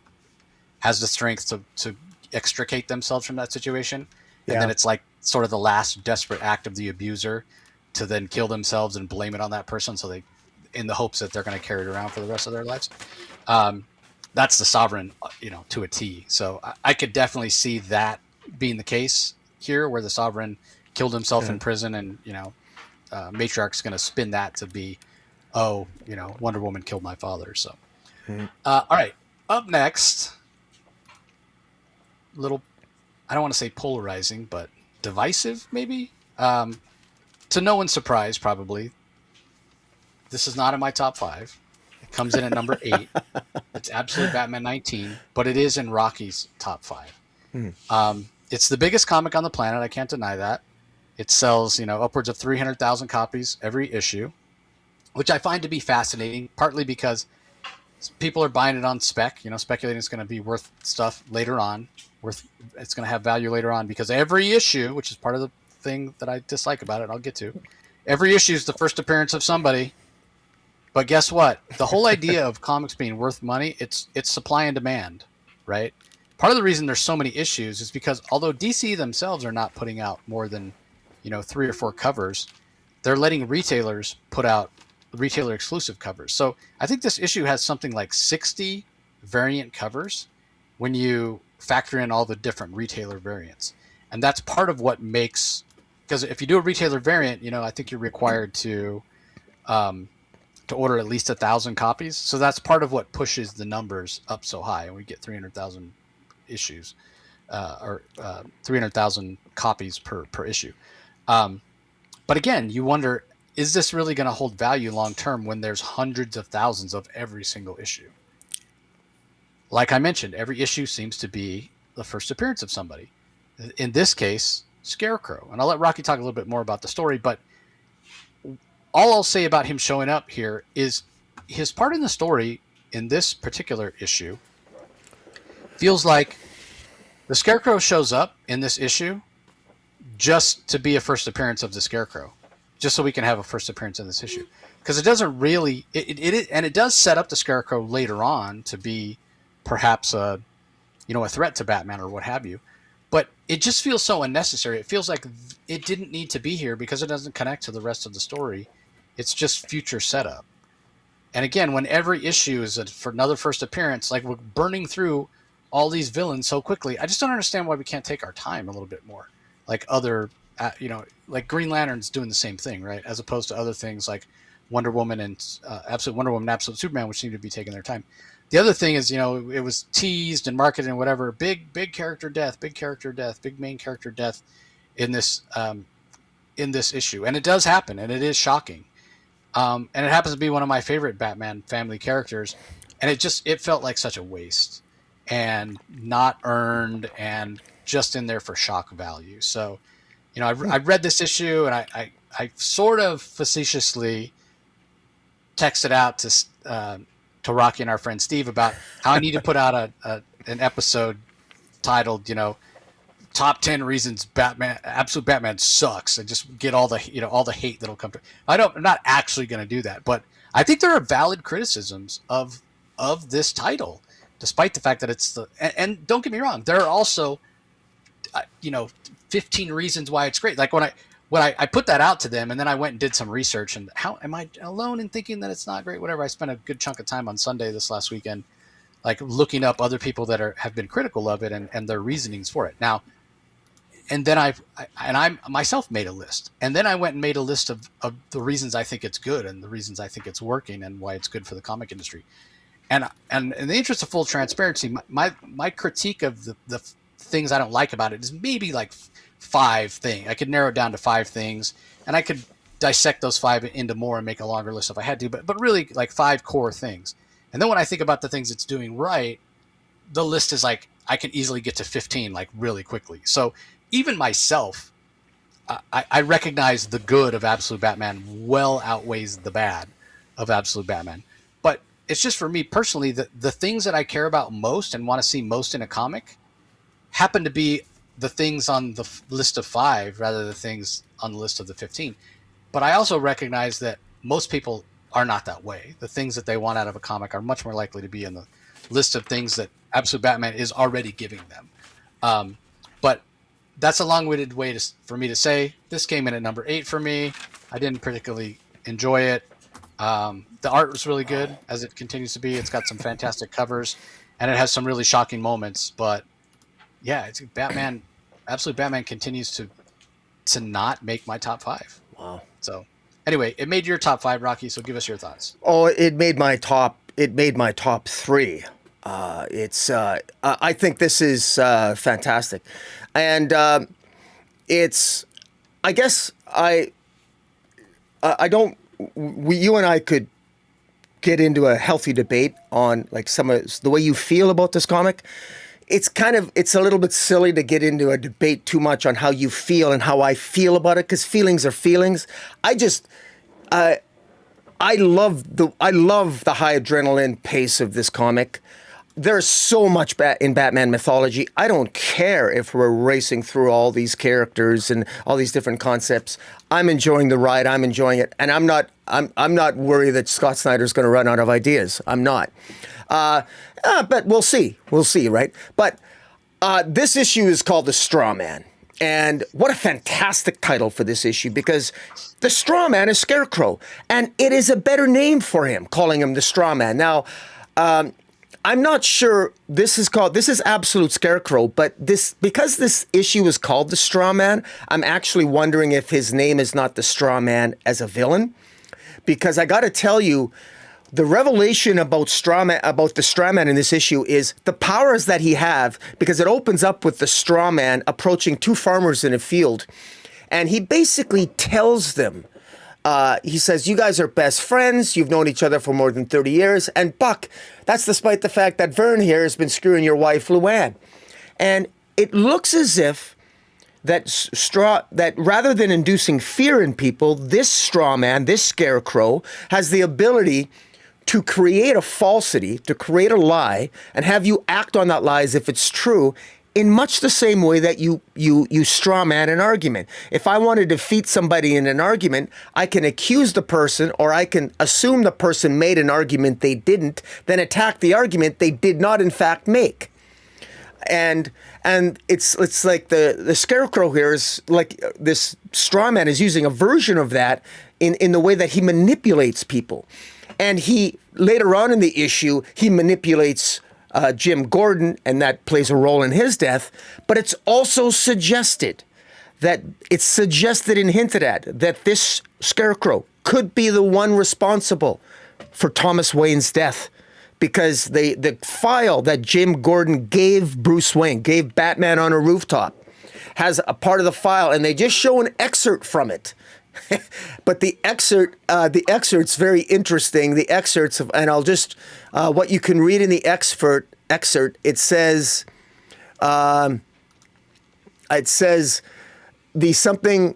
has the strength to extricate themselves from that situation. And then it's like sort of the last desperate act of the abuser to then kill themselves and blame it on that person. So in the hopes that they're going to carry it around for the rest of their lives. That's the Sovereign, to a T. So I could definitely see that being the case here, where the Sovereign killed himself in prison, and, Matriarch's going to spin that to be, Wonder Woman killed my father. So. All right, up next, little, I don't want to say polarizing, but divisive, maybe. To no one's surprise, probably, this is not in my top 5. It comes in at number 8. It's Absolute Batman 19, but it is in Rocky's top 5. It's the biggest comic on the planet. I can't deny that. It sells, upwards of 300,000 copies every issue, which I find to be fascinating, partly because people are buying it on spec, speculating it's going to be worth stuff later on, it's going to have value later on, because every issue, which is part of the thing that I dislike about it, I'll get to, every issue is the first appearance of somebody. But guess what? The whole idea of comics being worth money, it's supply and demand, right? Part of the reason there's so many issues is because although DC themselves are not putting out more than, 3 or 4 covers, they're letting retailers put out retailer exclusive covers. So I think this issue has something like 60 variant covers when you factor in all the different retailer variants. And that's part of what makes, because if you do a retailer variant, I think you're required to order at least 1,000 copies. So that's part of what pushes the numbers up so high, and we get 300,000 issues, or 300,000 copies per issue. But again, you wonder, is this really going to hold value long term when there's hundreds of thousands of every single issue? Like I mentioned, every issue seems to be the first appearance of somebody. In this case, Scarecrow. And I'll let Rocky talk a little bit more about the story, but all I'll say about him showing up here is his part in the story in this particular issue feels like the Scarecrow shows up in this issue just to be a first appearance of the Scarecrow, just so we can have a first appearance in this issue. Because it doesn't really, and it does set up the Scarecrow later on to be perhaps a threat to Batman or what have you. But it just feels so unnecessary. It feels like it didn't need to be here because it doesn't connect to the rest of the story. It's just future setup. And again, when every issue is for another first appearance, like we're burning through all these villains so quickly, I just don't understand why we can't take our time a little bit more. Like other, like Green Lantern's doing the same thing, right? As opposed to other things like Wonder Woman and Absolute Wonder Woman and Absolute Superman, which seem to be taking their time. The other thing is, it was teased and marketed and whatever, big character death, big main character death in this issue. And it does happen, and it is shocking. And it happens to be one of my favorite Batman family characters. And it felt like such a waste and not earned and just in there for shock value. So, I read this issue and I sort of facetiously texted out to Rocky and our friend Steve about how I need to put out an episode titled, top 10 reasons Absolute Batman sucks, and just get all the, all the hate that'll come to. I'm not actually going to do that, but I think there are valid criticisms of this title, despite the fact that it's and don't get me wrong, there are also, 15 reasons why it's great. Like when I put that out to them, and then I went and did some research, and how am I alone in thinking that it's not great? Whatever. I spent a good chunk of time on Sunday this last weekend, like looking up other people that have been critical of it and their reasonings for it. Now, and then I myself made a list, and then I went and made a list of the reasons I think it's good and the reasons I think it's working and why it's good for the comic industry. And in the interest of full transparency, my critique of the things I don't like about it is maybe like 5 things. I could narrow it down to 5 things, and I could dissect those 5 into more and make a longer list if I had to, but really like 5 core things. And then when I think about the things it's doing right, the list is like, I can easily get to 15 like really quickly. So even myself, I recognize the good of Absolute Batman well outweighs the bad of Absolute Batman. But it's just, for me personally, the things that I care about most and want to see most in a comic happen to be the things on the list of 5 rather than the things on the list of the 15. But I also recognize that most people are not that way. The things that they want out of a comic are much more likely to be in the list of things that Absolute Batman is already giving them. But that's a long-winded way for me to say this came in at number 8 for me. I didn't particularly enjoy it. The art was really good, as it continues to be. It's got some fantastic covers, and it has some really shocking moments. But yeah, it's Batman. Absolute Batman continues to not make my top 5. Wow. So anyway, it made your top 5, Rocky. So give us your thoughts. Oh, it made my top 3. I think this is fantastic, and it's. I guess I don't. You and I could get into a healthy debate on like some of the way you feel about this comic. It's a little bit silly to get into a debate too much on how you feel and how I feel about it, because feelings are feelings. I love the high adrenaline pace of this comic. There's so much in Batman mythology. I don't care if we're racing through all these characters and all these different concepts. I'm enjoying the ride. I'm enjoying it, and I'm not worried that Scott Snyder's going to run out of ideas. I'm not. But we'll see. We'll see, right? But this issue is called The Straw Man. And what a fantastic title for this issue, because the Straw Man is Scarecrow. And it is a better name for him, calling him the Straw Man. Now, I'm not sure this is Absolute Scarecrow, but because this issue is called the Straw Man, I'm actually wondering if his name is not the Straw Man as a villain. Because I got to tell you, the revelation about the Straw Man in this issue is the powers that he have, because it opens up with the Straw Man approaching two farmers in a field, and he basically tells them, he says, you guys are best friends. You've known each other for more than 30 years. And Buck, that's despite the fact that Vern here has been screwing your wife, Luann. And it looks as if that rather than inducing fear in people, this straw man, this scarecrow, has the ability to create a falsity, to create a lie, and have you act on that lie as if it's true, in much the same way that you straw man an argument. If I want to defeat somebody in an argument, I can accuse the person, or I can assume the person made an argument they didn't, then attack the argument they did not in fact make. And it's like the scarecrow here is like this straw man is using a version of that in the way that he manipulates people. And he later on in the issue, he manipulates Jim Gordon, and that plays a role in his death. But it's also suggested and hinted at that this scarecrow could be the one responsible for Thomas Wayne's death, because the file that Jim Gordon gave Bruce Wayne, gave Batman on a rooftop, has a part of the file, and they just show an excerpt from it. But the excerpt's very interesting. The excerpts of, and I'll just what you can read in the excerpt. It says, the something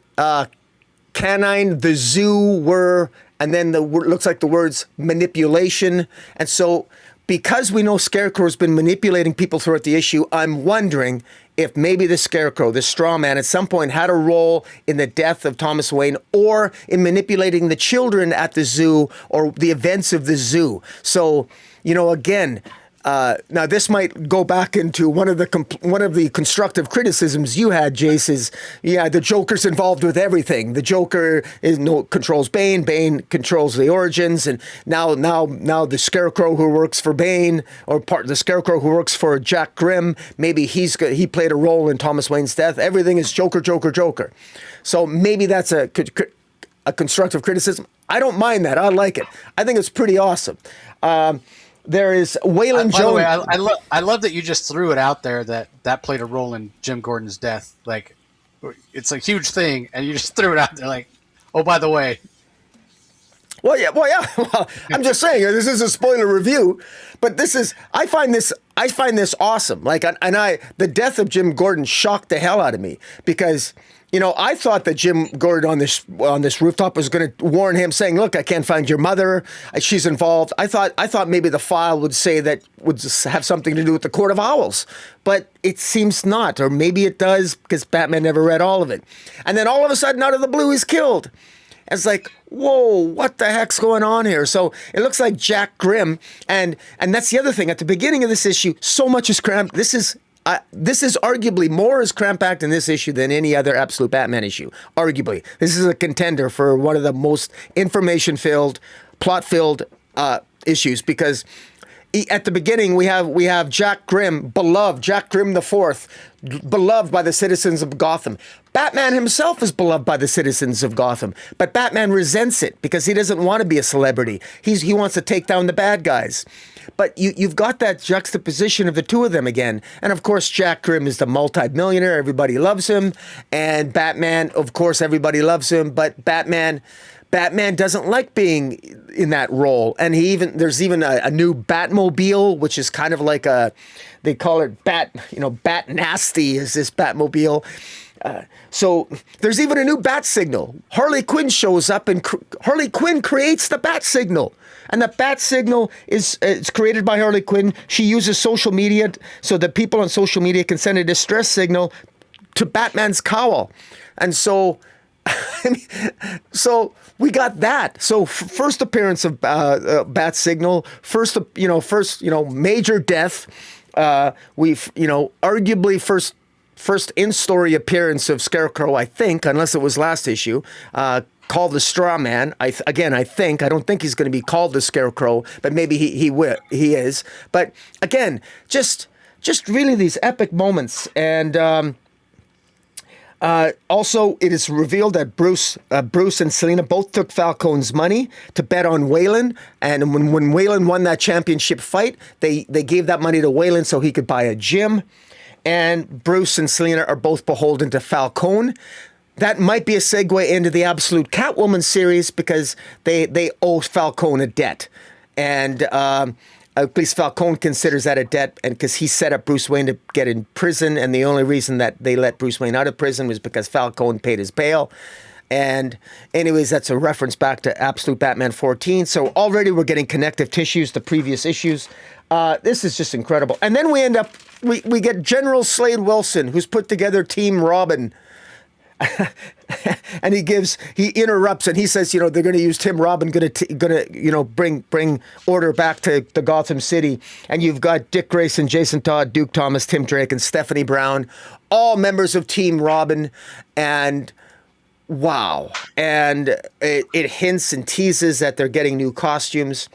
canine, the zoo were, and then looks like the words manipulation. And so, because we know Scarecrow's been manipulating people throughout the issue, I'm wondering if maybe the Scarecrow, the straw man, at some point had a role in the death of Thomas Wayne, or in manipulating the children at the zoo, or the events of the zoo. So, again, now this might go back into one of the constructive criticisms you had, Jace, is, the Joker's involved with everything. The Joker controls Bane, Bane controls the origins, and now the Scarecrow who works for Bane, or the Scarecrow who works for Jack Grimm, maybe he played a role in Thomas Wayne's death. Everything is Joker, Joker, Joker. So maybe that's a constructive criticism. I don't mind that. I like it. I think it's pretty awesome. There is Waylon Jones. By the way, I love that you just threw it out there that played a role in Jim Gordon's death. Like, it's a huge thing, and you just threw it out there like, oh, by the way. Well, yeah. Well, I'm just saying, this is a spoiler review, but I find this awesome. Like, the death of Jim Gordon shocked the hell out of me, because I thought that Jim Gordon on this rooftop was going to warn him, saying, "Look, I can't find your mother. She's involved." I thought maybe the file would say that would have something to do with the Court of Owls, but it seems not, or maybe it does, because Batman never read all of it. And then all of a sudden, out of the blue, he's killed. It's like, whoa, what the heck's going on here? So it looks like Jack Grimm, and that's the other thing. At the beginning of this issue, so much is crammed. This is arguably more is cram-packed in this issue than any other Absolute Batman issue. Arguably. This is a contender for one of the most information-filled, plot-filled issues, because at the beginning we have Jack Grimm, Jack Grimm the Fourth, beloved by the citizens of Gotham. Batman himself is beloved by the citizens of Gotham, but Batman resents it because he doesn't want to be a celebrity. He wants to take down the bad guys. But you've got that juxtaposition of the two of them again. And of course, Jack Grimm is the multi-millionaire. Everybody loves him. And Batman, of course, everybody loves him. But Batman doesn't like being in that role. And there's even a new Batmobile, which is kind of like they call it Bat Nasty is this Batmobile. So there's even a new bat signal. Harley Quinn shows up, and Harley Quinn creates the bat signal. And the bat signal it's created by Harley Quinn. She uses social media so that people on social media can send a distress signal to Batman's cowl. And so, so we got that. So first appearance of bat signal, first major death. We've arguably first in-story appearance of Scarecrow, I think, unless it was last issue. called the Straw Man. I don't think he's going to be called the Scarecrow, but maybe he is. But again, just really these epic moments. And also, it is revealed that Bruce and Selina both took Falcone's money to bet on Waylon. And when Waylon won that championship fight, they gave that money to Waylon so he could buy a gym. And Bruce and Selina are both beholden to Falcone. That might be a segue into the Absolute Catwoman series because they owe Falcone a debt. And at least Falcone considers that a debt, and because he set up Bruce Wayne to get in prison, and the only reason that they let Bruce Wayne out of prison was because Falcone paid his bail. And anyways, that's a reference back to Absolute Batman 14. So already we're getting connective tissues to previous issues. This is just incredible. And then we get General Slade Wilson, who's put together Team Robin. And he interrupts and he says, they're going to use Tim Robin, going to bring order back to the Gotham City. And you've got Dick Grayson, Jason Todd, Duke Thomas, Tim Drake, and Stephanie Brown, all members of Team Robin. And wow. And it hints and teases that they're getting new costumes.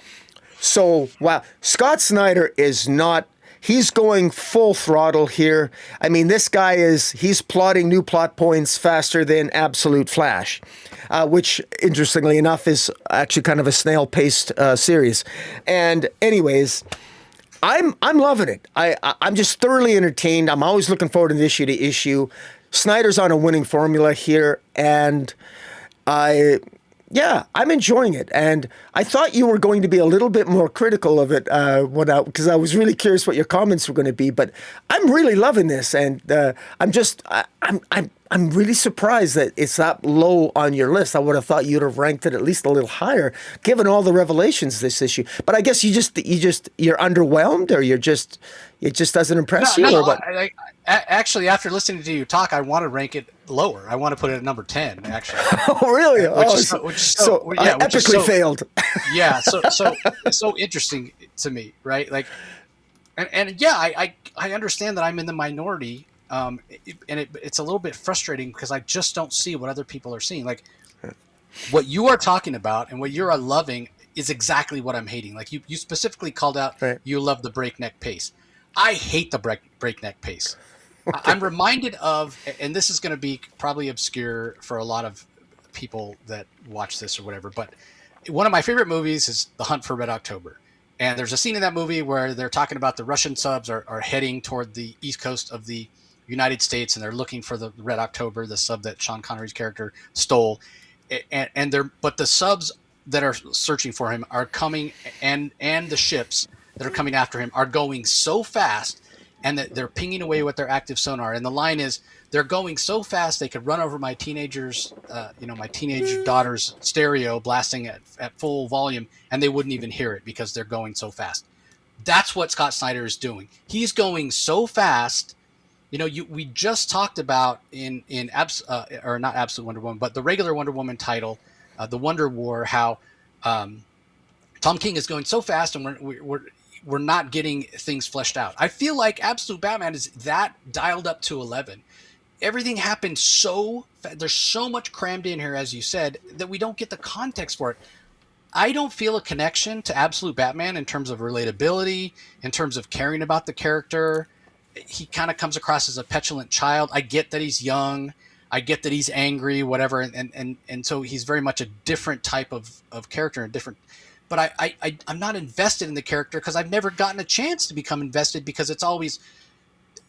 So, wow. Scott Snyder is not... He's going full throttle here. I mean, this guy he's plotting new plot points faster than Absolute Flash, which, interestingly enough, is actually kind of a snail-paced series. And anyways, I'm loving it. I'm just thoroughly entertained. I'm always looking forward to issue to issue. Snyder's on a winning formula here, and I'm enjoying it. And I thought you were going to be a little bit more critical of it because I was really curious what your comments were going to be. But I'm really loving this, and I'm really surprised that it's that low on your list. I would have thought you'd have ranked it at least a little higher, given all the revelations this issue. But I guess you're underwhelmed, or it just doesn't impress you, or what? Actually, after listening to you talk, I want to rank it lower. I want to put it at number 10. Actually. Oh, really? Epically failed. Yeah. So interesting to me, right? Like, and yeah, I understand that I'm in the minority. It's a little bit frustrating because I just don't see what other people are seeing. Like, what you are talking about and what you're loving is exactly what I'm hating. Like, you specifically called out, right. You love the breakneck pace. I hate the breakneck pace. Okay. I'm reminded of, and this is going to be probably obscure for a lot of people that watch this or whatever, but one of my favorite movies is The Hunt for Red October. And there's a scene in that movie where they're talking about the Russian subs are heading toward the east coast of the United States, and they're looking for the Red October, the sub that Sean Connery's character stole. But the subs that are searching for him are coming, and the ships that are coming after him are going so fast, and that they're pinging away with their active sonar. And the line is, they're going so fast they could run over my teenage daughter's stereo blasting at full volume, and they wouldn't even hear it because they're going so fast. That's what Scott Snyder is doing. He's going so fast. We just talked about in not Absolute Wonder Woman, but the regular Wonder Woman title, the Wonder War, how Tom King is going so fast, and we're not getting things fleshed out. I feel like Absolute Batman is that dialed up to 11. Everything happened so fast. There's so much crammed in here, as you said, that we don't get the context for it. I don't feel a connection to Absolute Batman in terms of relatability, in terms of caring about the character. He kind of comes across as a petulant child. I get that he's young. I get that he's angry, whatever. And so he's very much a different type of character, but I'm not invested in the character because I've never gotten a chance to become invested, because it's always,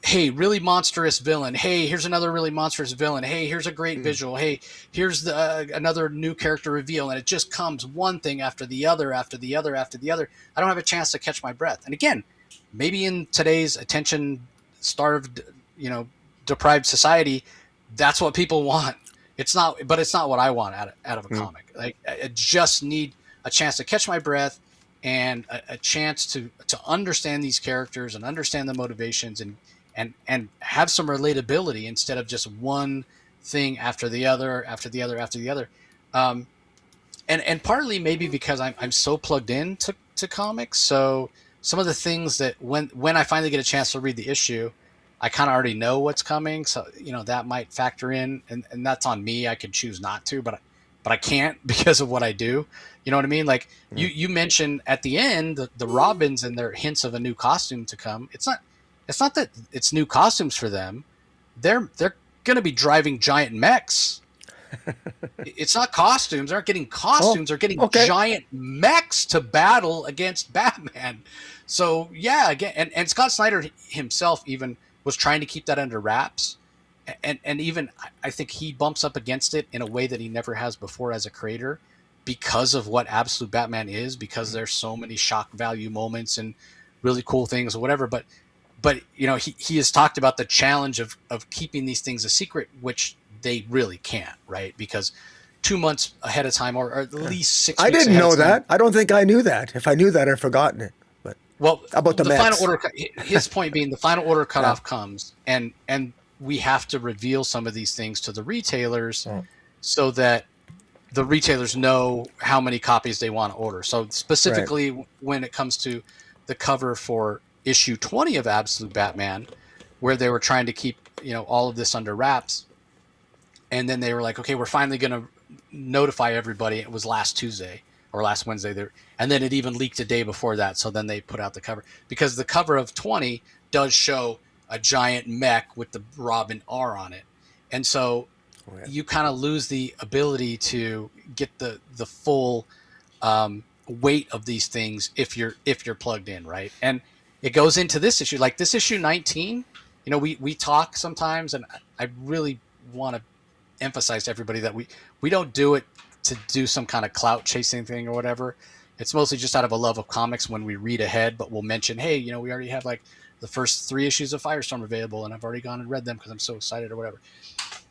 hey, really monstrous villain. Hey, here's another really monstrous villain. Hey, here's a great visual. Hey, here's another new character reveal. And it just comes one thing after the other, after the other, after the other. I don't have a chance to catch my breath. And again, maybe in today's attention-starved, deprived society, that's what people want. It's not what I want out of a comic. Like, I just need a chance to catch my breath and a chance to understand these characters and understand the motivations and have some relatability instead of just one thing after the other, after the other, after the other. And partly maybe because I'm so plugged in to comics. So some of the things that when I finally get a chance to read the issue, I kind of already know what's coming. So, that might factor in, and that's on me. I could choose not to, but but I can't because of what I do. You know what I mean? Like you mentioned at the end the Robins and their hints of a new costume to come. It's not that it's new costumes for them. They're going to be driving giant mechs. It's not costumes. They're not getting costumes. They're getting giant mechs to battle against Batman. So yeah, again, and Scott Snyder himself even was trying to keep that under wraps. And even I think he bumps up against it in a way that he never has before as a creator because of what Absolute Batman is, because there's so many shock value moments and really cool things or whatever. But you know, he has talked about the challenge of keeping these things a secret, which they really can't, right? Because 2 months ahead of time, or at least 6 weeks I didn't know that. time, I don't think I knew that. If I knew that, I'd forgotten it. But well, about the final order, his point being the final order cutoff comes, and we have to reveal some of these things to the retailers so that the retailers know how many copies they want to order. So specifically when it comes to the cover for issue 20 of Absolute Batman, where they were trying to keep, you know, all of this under wraps. And then they were like, okay, we're finally going to notify everybody. It was last Tuesday or last Wednesday there. And then it even leaked a day before that. So then they put out the cover, because the cover of 20 does show a giant mech with the Robin R on it. And so you kind of lose the ability to get the full weight of these things if you're plugged in, right? And it goes into this issue, like this issue 19. You know, we talk sometimes, and I really want to emphasize to everybody that we don't do it to do some kind of clout chasing thing or whatever. It's mostly just out of a love of comics when we read ahead, but we'll mention, hey, you know, we already have like the first 3 issues of Firestorm available, and I've already gone and read them because I'm so excited or whatever.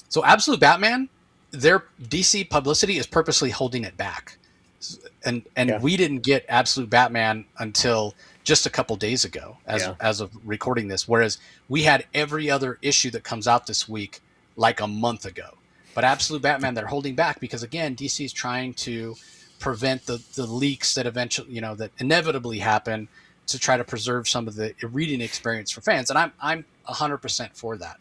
So Absolute Batman, their DC publicity is purposely holding it back. And we didn't get Absolute Batman until just a couple days ago as of recording this, whereas we had every other issue that comes out this week like a month ago. But Absolute Batman, they're holding back because, again, DC is trying to prevent the leaks that eventually, you know, that inevitably happen, to try to preserve some of the reading experience for fans. And I'm 100% for that.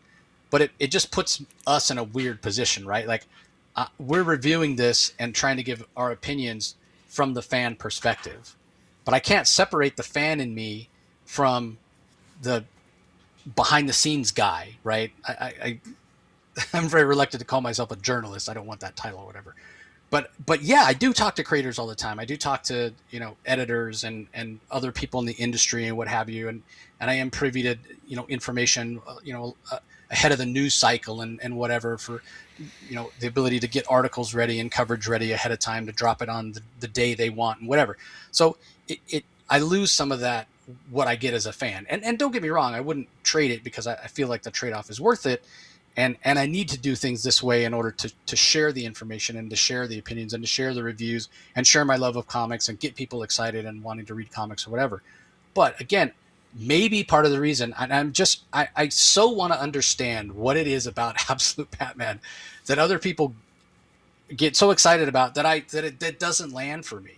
But it just puts us in a weird position, right? Like we're reviewing this and trying to give our opinions from the fan perspective. But I can't separate the fan in me from the behind the scenes guy, right? I'm very reluctant to call myself a journalist. I don't want that title or whatever. But yeah, I do talk to creators all the time. I do talk to, you know, editors and other people in the industry and what have you. And I am privy to, you know, information, ahead of the news cycle and whatever, for, you know, the ability to get articles ready and coverage ready ahead of time to drop it on the day they want and whatever. So I lose some of that, what I get as a fan. And don't get me wrong, I wouldn't trade it, because I feel like the trade-off is worth it. And I need to do things this way in order to share the information and to share the opinions and to share the reviews and share my love of comics and get people excited and wanting to read comics or whatever. But again, maybe part of the reason, and I so want to understand what it is about Absolute Batman that other people get so excited about that it doesn't land for me.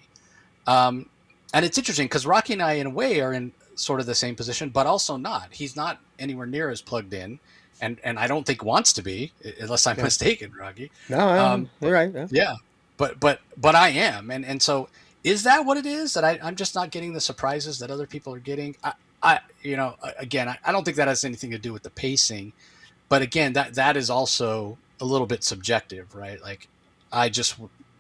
And it's interesting because Rocky and I, in a way, are in sort of the same position, but also not. He's not anywhere near as plugged in. And I don't think wants to be, unless I'm mistaken, Rocky. No, you're right. Yeah, but I am, and so is that what it is, that I'm just not getting the surprises that other people are getting? Again, I don't think that has anything to do with the pacing, but again, that is also a little bit subjective, right? Like, I just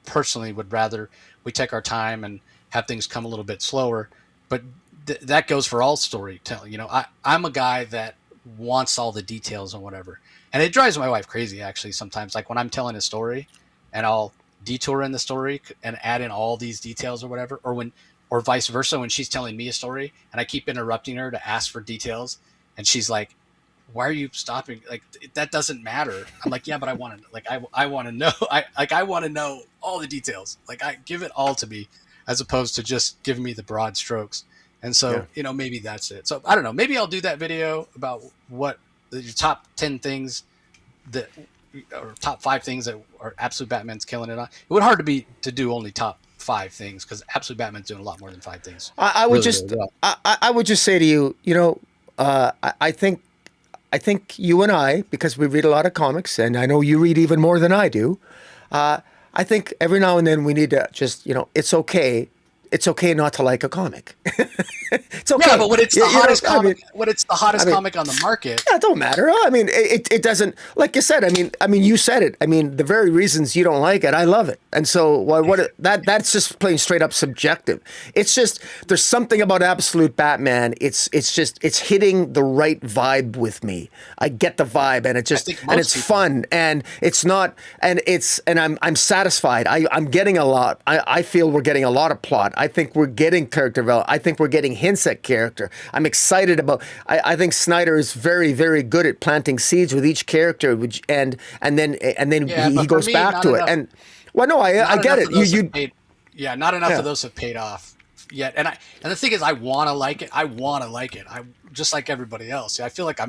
personally would rather we take our time and have things come a little bit slower, but that goes for all storytelling. You know, I'm a guy that wants all the details and whatever, and it drives my wife crazy actually sometimes, like when I'm telling a story and I'll detour in the story and add in all these details or whatever, or vice versa, when she's telling me a story and I keep interrupting her to ask for details, and she's like, why are you stopping? Like, that doesn't matter. I'm like, yeah, but I want to, like, I want to know, I want to know all the details. Like, I give it all to me, as opposed to just giving me the broad strokes. And so, you know, maybe that's it. So I don't know. Maybe I'll do that video about what your top 10 things that, or top 5 things that are Absolute Batman's killing it on. It would hard to do only top 5 things, because Absolute Batman's doing a lot more than 5 things. I would I would just say to you, you know, I think you and I, because we read a lot of comics, and I know you read even more than I do. I think every now and then we need to just, it's okay. It's okay not to like a comic. It's Yeah, okay. but when it's the hottest comic, when it's the I hottest mean, comic on the market, yeah, it don't matter. I mean, it doesn't. Like you said, you said it. I mean, the very reasons you don't like it, I love it. And so, that's just plain straight up subjective. It's just there's something about Absolute Batman. It's hitting the right vibe with me. I get the vibe, and it's fun, and it's not, and I'm satisfied. I'm getting a lot. I feel we're getting a lot of plot. I think we're getting character development. I think we're getting hints at character. I'm excited about. I think Snyder is very, very good at planting seeds with each character, and then he goes back to it. And well, no, I get it. Not enough of those have paid off yet. And the thing is, I want to like it. I just like everybody else. I feel like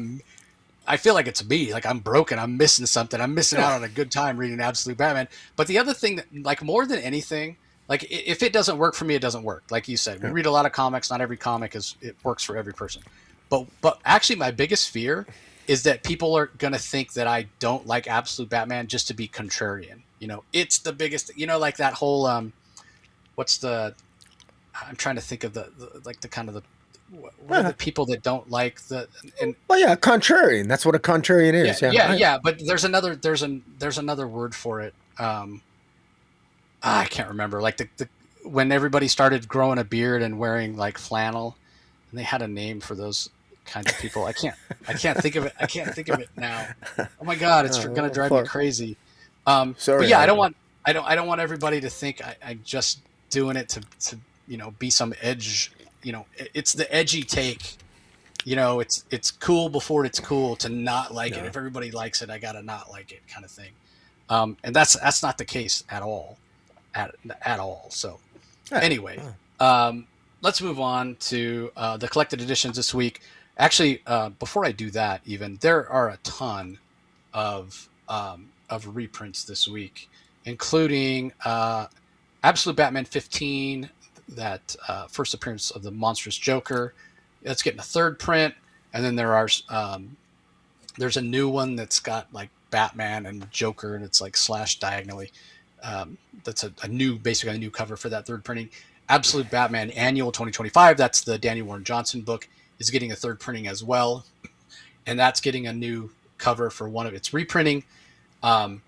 it's me. Like I'm broken. I'm missing something. I'm missing out on a good time reading Absolute Batman. But the other thing that, like, more than anything, like, if it doesn't work for me, it doesn't work. Like you said, we read a lot of comics. Not every comic it works for every person. But actually, my biggest fear is that people are going to think that I don't like Absolute Batman just to be contrarian. It's the biggest, like that whole, I'm trying to think of the kind of the, what are the people that don't like contrarian. That's what a contrarian is. Yeah. But there's another word for it. I can't remember. Like the when everybody started growing a beard and wearing like flannel, and they had a name for those kinds of people. I can't think of it. I can't think of it now. Oh my God, it's gonna drive me crazy. Sorry, but yeah, I don't want everybody to think I'm just doing it to be some edge. It's the edgy take. It's cool before it's cool to not like it. If everybody likes it, I gotta not like it, kind of thing. And that's not the case at all. At all. So anyway, let's move on to the collected editions this week. Actually, before I do that, even there are a ton of reprints this week, including Absolute Batman 15, that first appearance of the monstrous Joker. That's getting a third print, and then there's a new one that's got like Batman and Joker, and it's like slashed diagonally. That's basically a new cover for that third printing. Absolute Batman Annual 2025. That's the Dani Warren Johnson book, is getting a third printing as well, and that's getting a new cover for one of its reprinting. The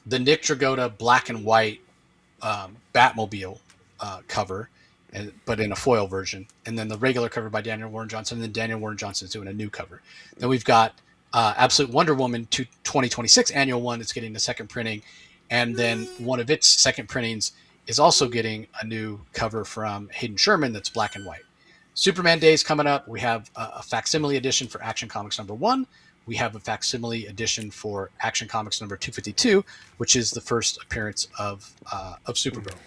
Nick Dragotta black and white Batmobile cover, but in a foil version, and then the regular cover by Daniel Warren Johnson, and then Daniel Warren Johnson is doing a new cover. Then we've got Absolute Wonder Woman 2026 Annual one. It's getting the second printing. And then one of its second printings is also getting a new cover from Hayden Sherman that's black and white. Superman Day is coming up. We have a facsimile edition for Action Comics #1. We have a facsimile edition for Action Comics number 252, which is the first appearance of Supergirl.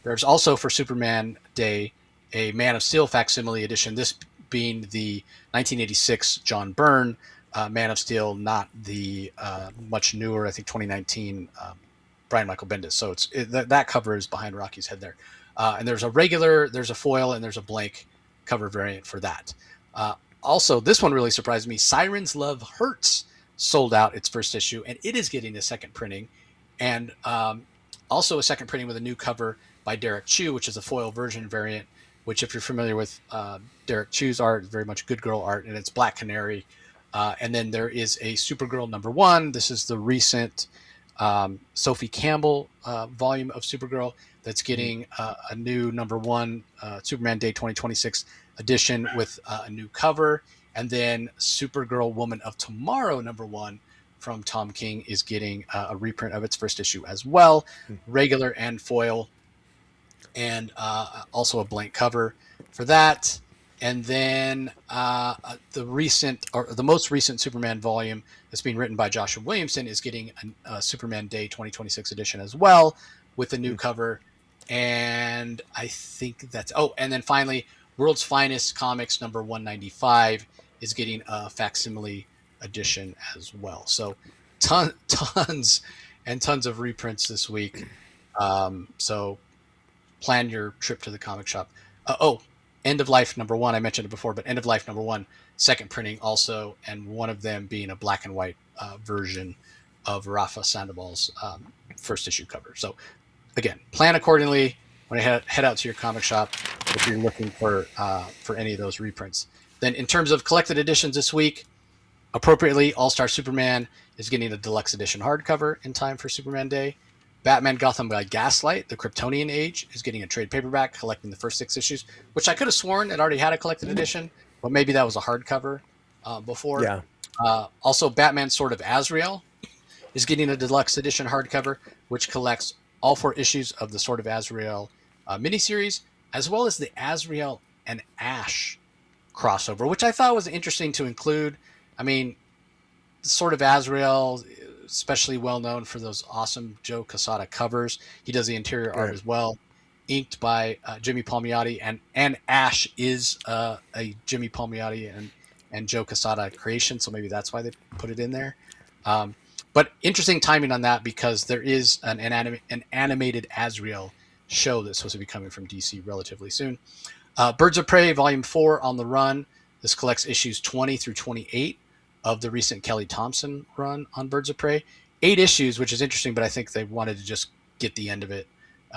There's also, for Superman Day, a Man of Steel facsimile edition, this being the 1986 John Byrne Man of Steel, not the much newer, I think 2019 Brian Michael Bendis. So that cover is behind Rocky's head there. And there's a foil, and there's a blank cover variant for that. Also, this one really surprised me. Sirens Love Hurts sold out its first issue, and it is getting a second printing. And also a second printing with a new cover by Derek Chu, which is a foil version variant, which, if you're familiar with Derek Chu's art, is very much Good Girl art, and it's Black Canary. And then there is a Supergirl #1. This is the recent Sophie Campbell volume of Supergirl that's getting a new #1 Superman Day 2026 edition with a new cover. And then Supergirl Woman of Tomorrow #1 from Tom King is getting a reprint of its first issue as well, regular and foil, and also a blank cover for that. And then the most recent Superman volume that's being written by Joshua Williamson is getting a Superman Day 2026 edition as well, with a new cover. And I think that's and then finally, World's Finest Comics number 195 is getting a facsimile edition as well. So tons and tons of reprints this week. So plan your trip to the comic shop. End of Life #1, I mentioned it before, but End of Life #1, second printing also, and one of them being a black and white version of Rafa Sandoval's first issue cover. So again, plan accordingly when I head out to your comic shop if you're looking for any of those reprints. Then in terms of collected editions this week, appropriately, All-Star Superman is getting a deluxe edition hardcover in time for Superman Day. Batman Gotham by Gaslight, The Kryptonian Age, is getting a trade paperback collecting the first 6 issues, which I could have sworn it already had a collected edition, but maybe that was a hardcover before. Yeah. Also, Batman Sword of Azrael is getting a deluxe edition hardcover, which collects all 4 issues of the Sword of Azrael miniseries, as well as the Azrael and Ash crossover, which I thought was interesting to include. I mean, the Sword of Azrael, especially well known for those awesome Joe Quesada covers. He does the interior art as well, inked by Jimmy Palmiotti, and Ash is a Jimmy Palmiotti and Joe Quesada creation, so maybe that's why they put it in there. But interesting timing on that, because there is an animated Azrael show that's supposed to be coming from DC relatively soon. Birds of Prey Volume 4 on the run. This collects issues 20 through 28 of the recent Kelly Thompson run on Birds of Prey. 8 issues, which is interesting, but I think they wanted to just get the end of it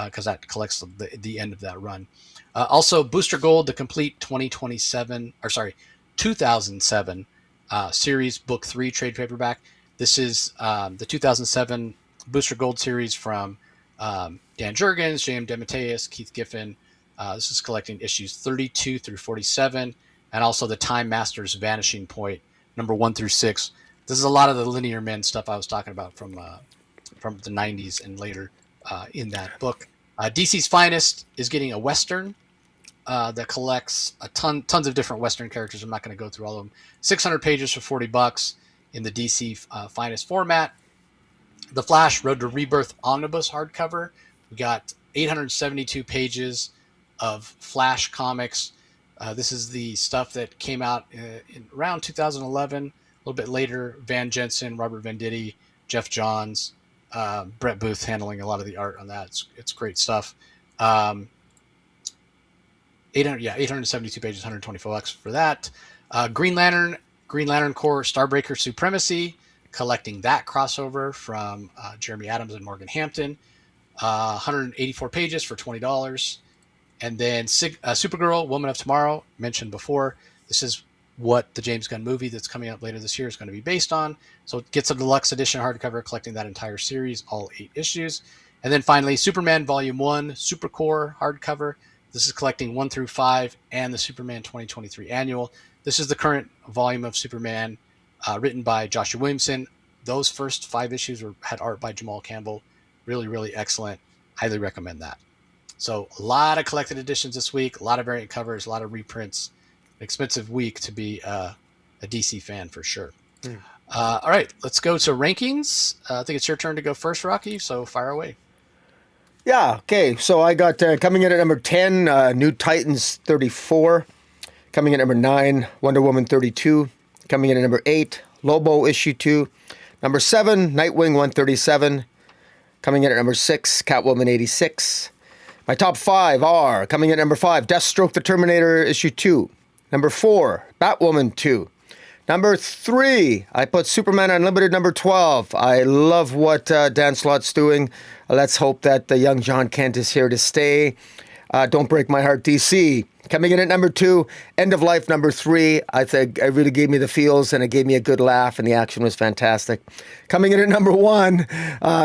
because that collects the end of that run. Also, Booster Gold, the complete 2007 series, Book 3 trade paperback. This is the 2007 Booster Gold series from Dan Jurgens, J.M. DeMatteis, Keith Giffen. This is collecting issues 32 through 47, and also the Time Masters Vanishing Point, number 1 through 6. This is a lot of the Linear Men stuff I was talking about from the 90s and later in that book. DC's Finest is getting a Western that collects tons of different Western characters. I'm not going to go through all of them. 600 pages for $40 in the DC Finest format. The Flash Road to Rebirth Omnibus hardcover. We got 872 pages of Flash comics. This is the stuff that came out in around 2011. A little bit later, Van Jensen, Robert Venditti, Jeff Johns, Brett Booth handling a lot of the art on that. It's great stuff. 872 pages, $124 for that. Green Lantern Corps, Starbreaker Supremacy, collecting that crossover from Jeremy Adams and Morgan Hampton. 184 pages for $20. And then Supergirl, Woman of Tomorrow, mentioned before. This is what the James Gunn movie that's coming out later this year is going to be based on. So it gets a deluxe edition hardcover collecting that entire series, all 8 issues. And then finally, Superman Volume 1, Supercore hardcover. This is collecting 1 through 5 and the Superman 2023 annual. This is the current volume of Superman written by Joshua Williamson. Those first 5 issues had art by Jamal Campbell. Really, really excellent. Highly recommend that. So a lot of collected editions this week, a lot of variant covers, a lot of reprints. An expensive week to be a DC fan for sure. All right, let's go to rankings. I think it's your turn to go first, Rocky, so fire away. Yeah, okay. So I got coming in at number 10, New Titans 34. Coming in at number 9, Wonder Woman 32. Coming in at number 8, Lobo issue 2. Number 7, Nightwing 137. Coming in at number 6, Catwoman 86. My top 5 are, coming in at number 5, Deathstroke the Terminator issue 2. Number 4, Batwoman 2. Number 3, I put Superman Unlimited number 12. I love what Dan Slott's doing. Let's hope that the young John Kent is here to stay. Don't break my heart, DC. Coming in at number 2, End of Life number 3. I think it really gave me the feels and it gave me a good laugh and the action was fantastic. Coming in at number 1,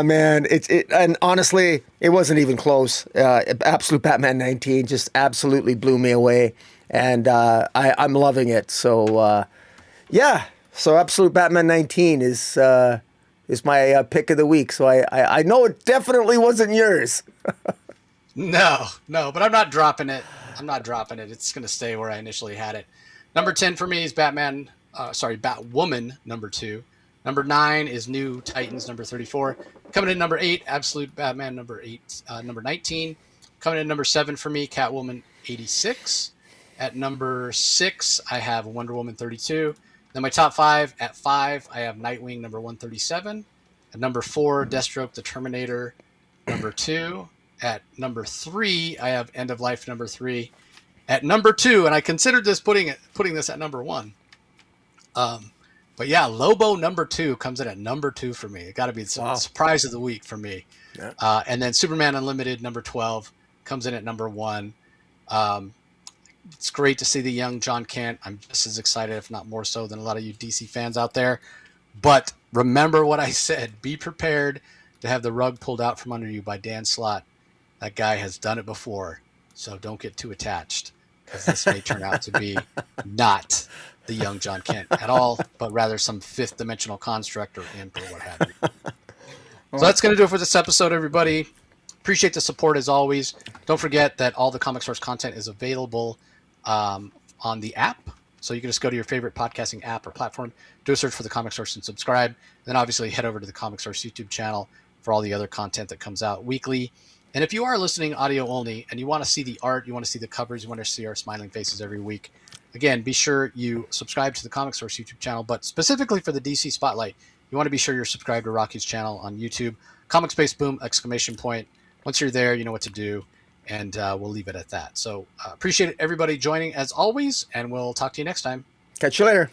man, and honestly, it wasn't even close. Absolute Batman 19 just absolutely blew me away, and I'm loving it. So yeah, so Absolute Batman 19 is my pick of the week. So I know it definitely wasn't yours. No, but I'm not dropping it. It's going to stay where I initially had it. Number 10 for me is Batwoman number 2. Number 9 is New Titans number 34. Coming in number 8, Absolute Batman number 19. Coming in number 7 for me, Catwoman 86. At number 6, I have Wonder Woman 32. Then my top 5, at 5, I have Nightwing number 137. At number 4, Deathstroke the Terminator number 2. At number 3, I have End of Life number 3. At number 2, and I considered this putting this at number 1. But yeah, Lobo number 2 comes in at number 2 for me. It got to be the Wow. surprise of the week for me. Yeah. And then Superman Unlimited number 12 comes in at number 1. It's great to see the young John Kent. I'm just as excited, if not more so, than a lot of you DC fans out there. But remember what I said. Be prepared to have the rug pulled out from under you by Dan Slott. That guy has done it before. So don't get too attached, because this may turn out to be not the young John Kent at all, but rather some fifth dimensional construct or imp or what have you. So that's going to do it for this episode, everybody. Appreciate the support as always. Don't forget that all the Comic Source content is available on the app. So you can just go to your favorite podcasting app or platform, do a search for the Comic Source and subscribe. Then obviously head over to the Comic Source YouTube channel for all the other content that comes out weekly. And if you are listening audio only and you want to see the art, you want to see the covers, you want to see our smiling faces every week, again, be sure you subscribe to the Comic Source YouTube channel. But specifically for the DC Spotlight, you want to be sure you're subscribed to Rocky's channel on YouTube. Comic Space Boom! ! Once you're there, you know what to do. And we'll leave it at that. So appreciate everybody joining as always, and we'll talk to you next time. Catch you later.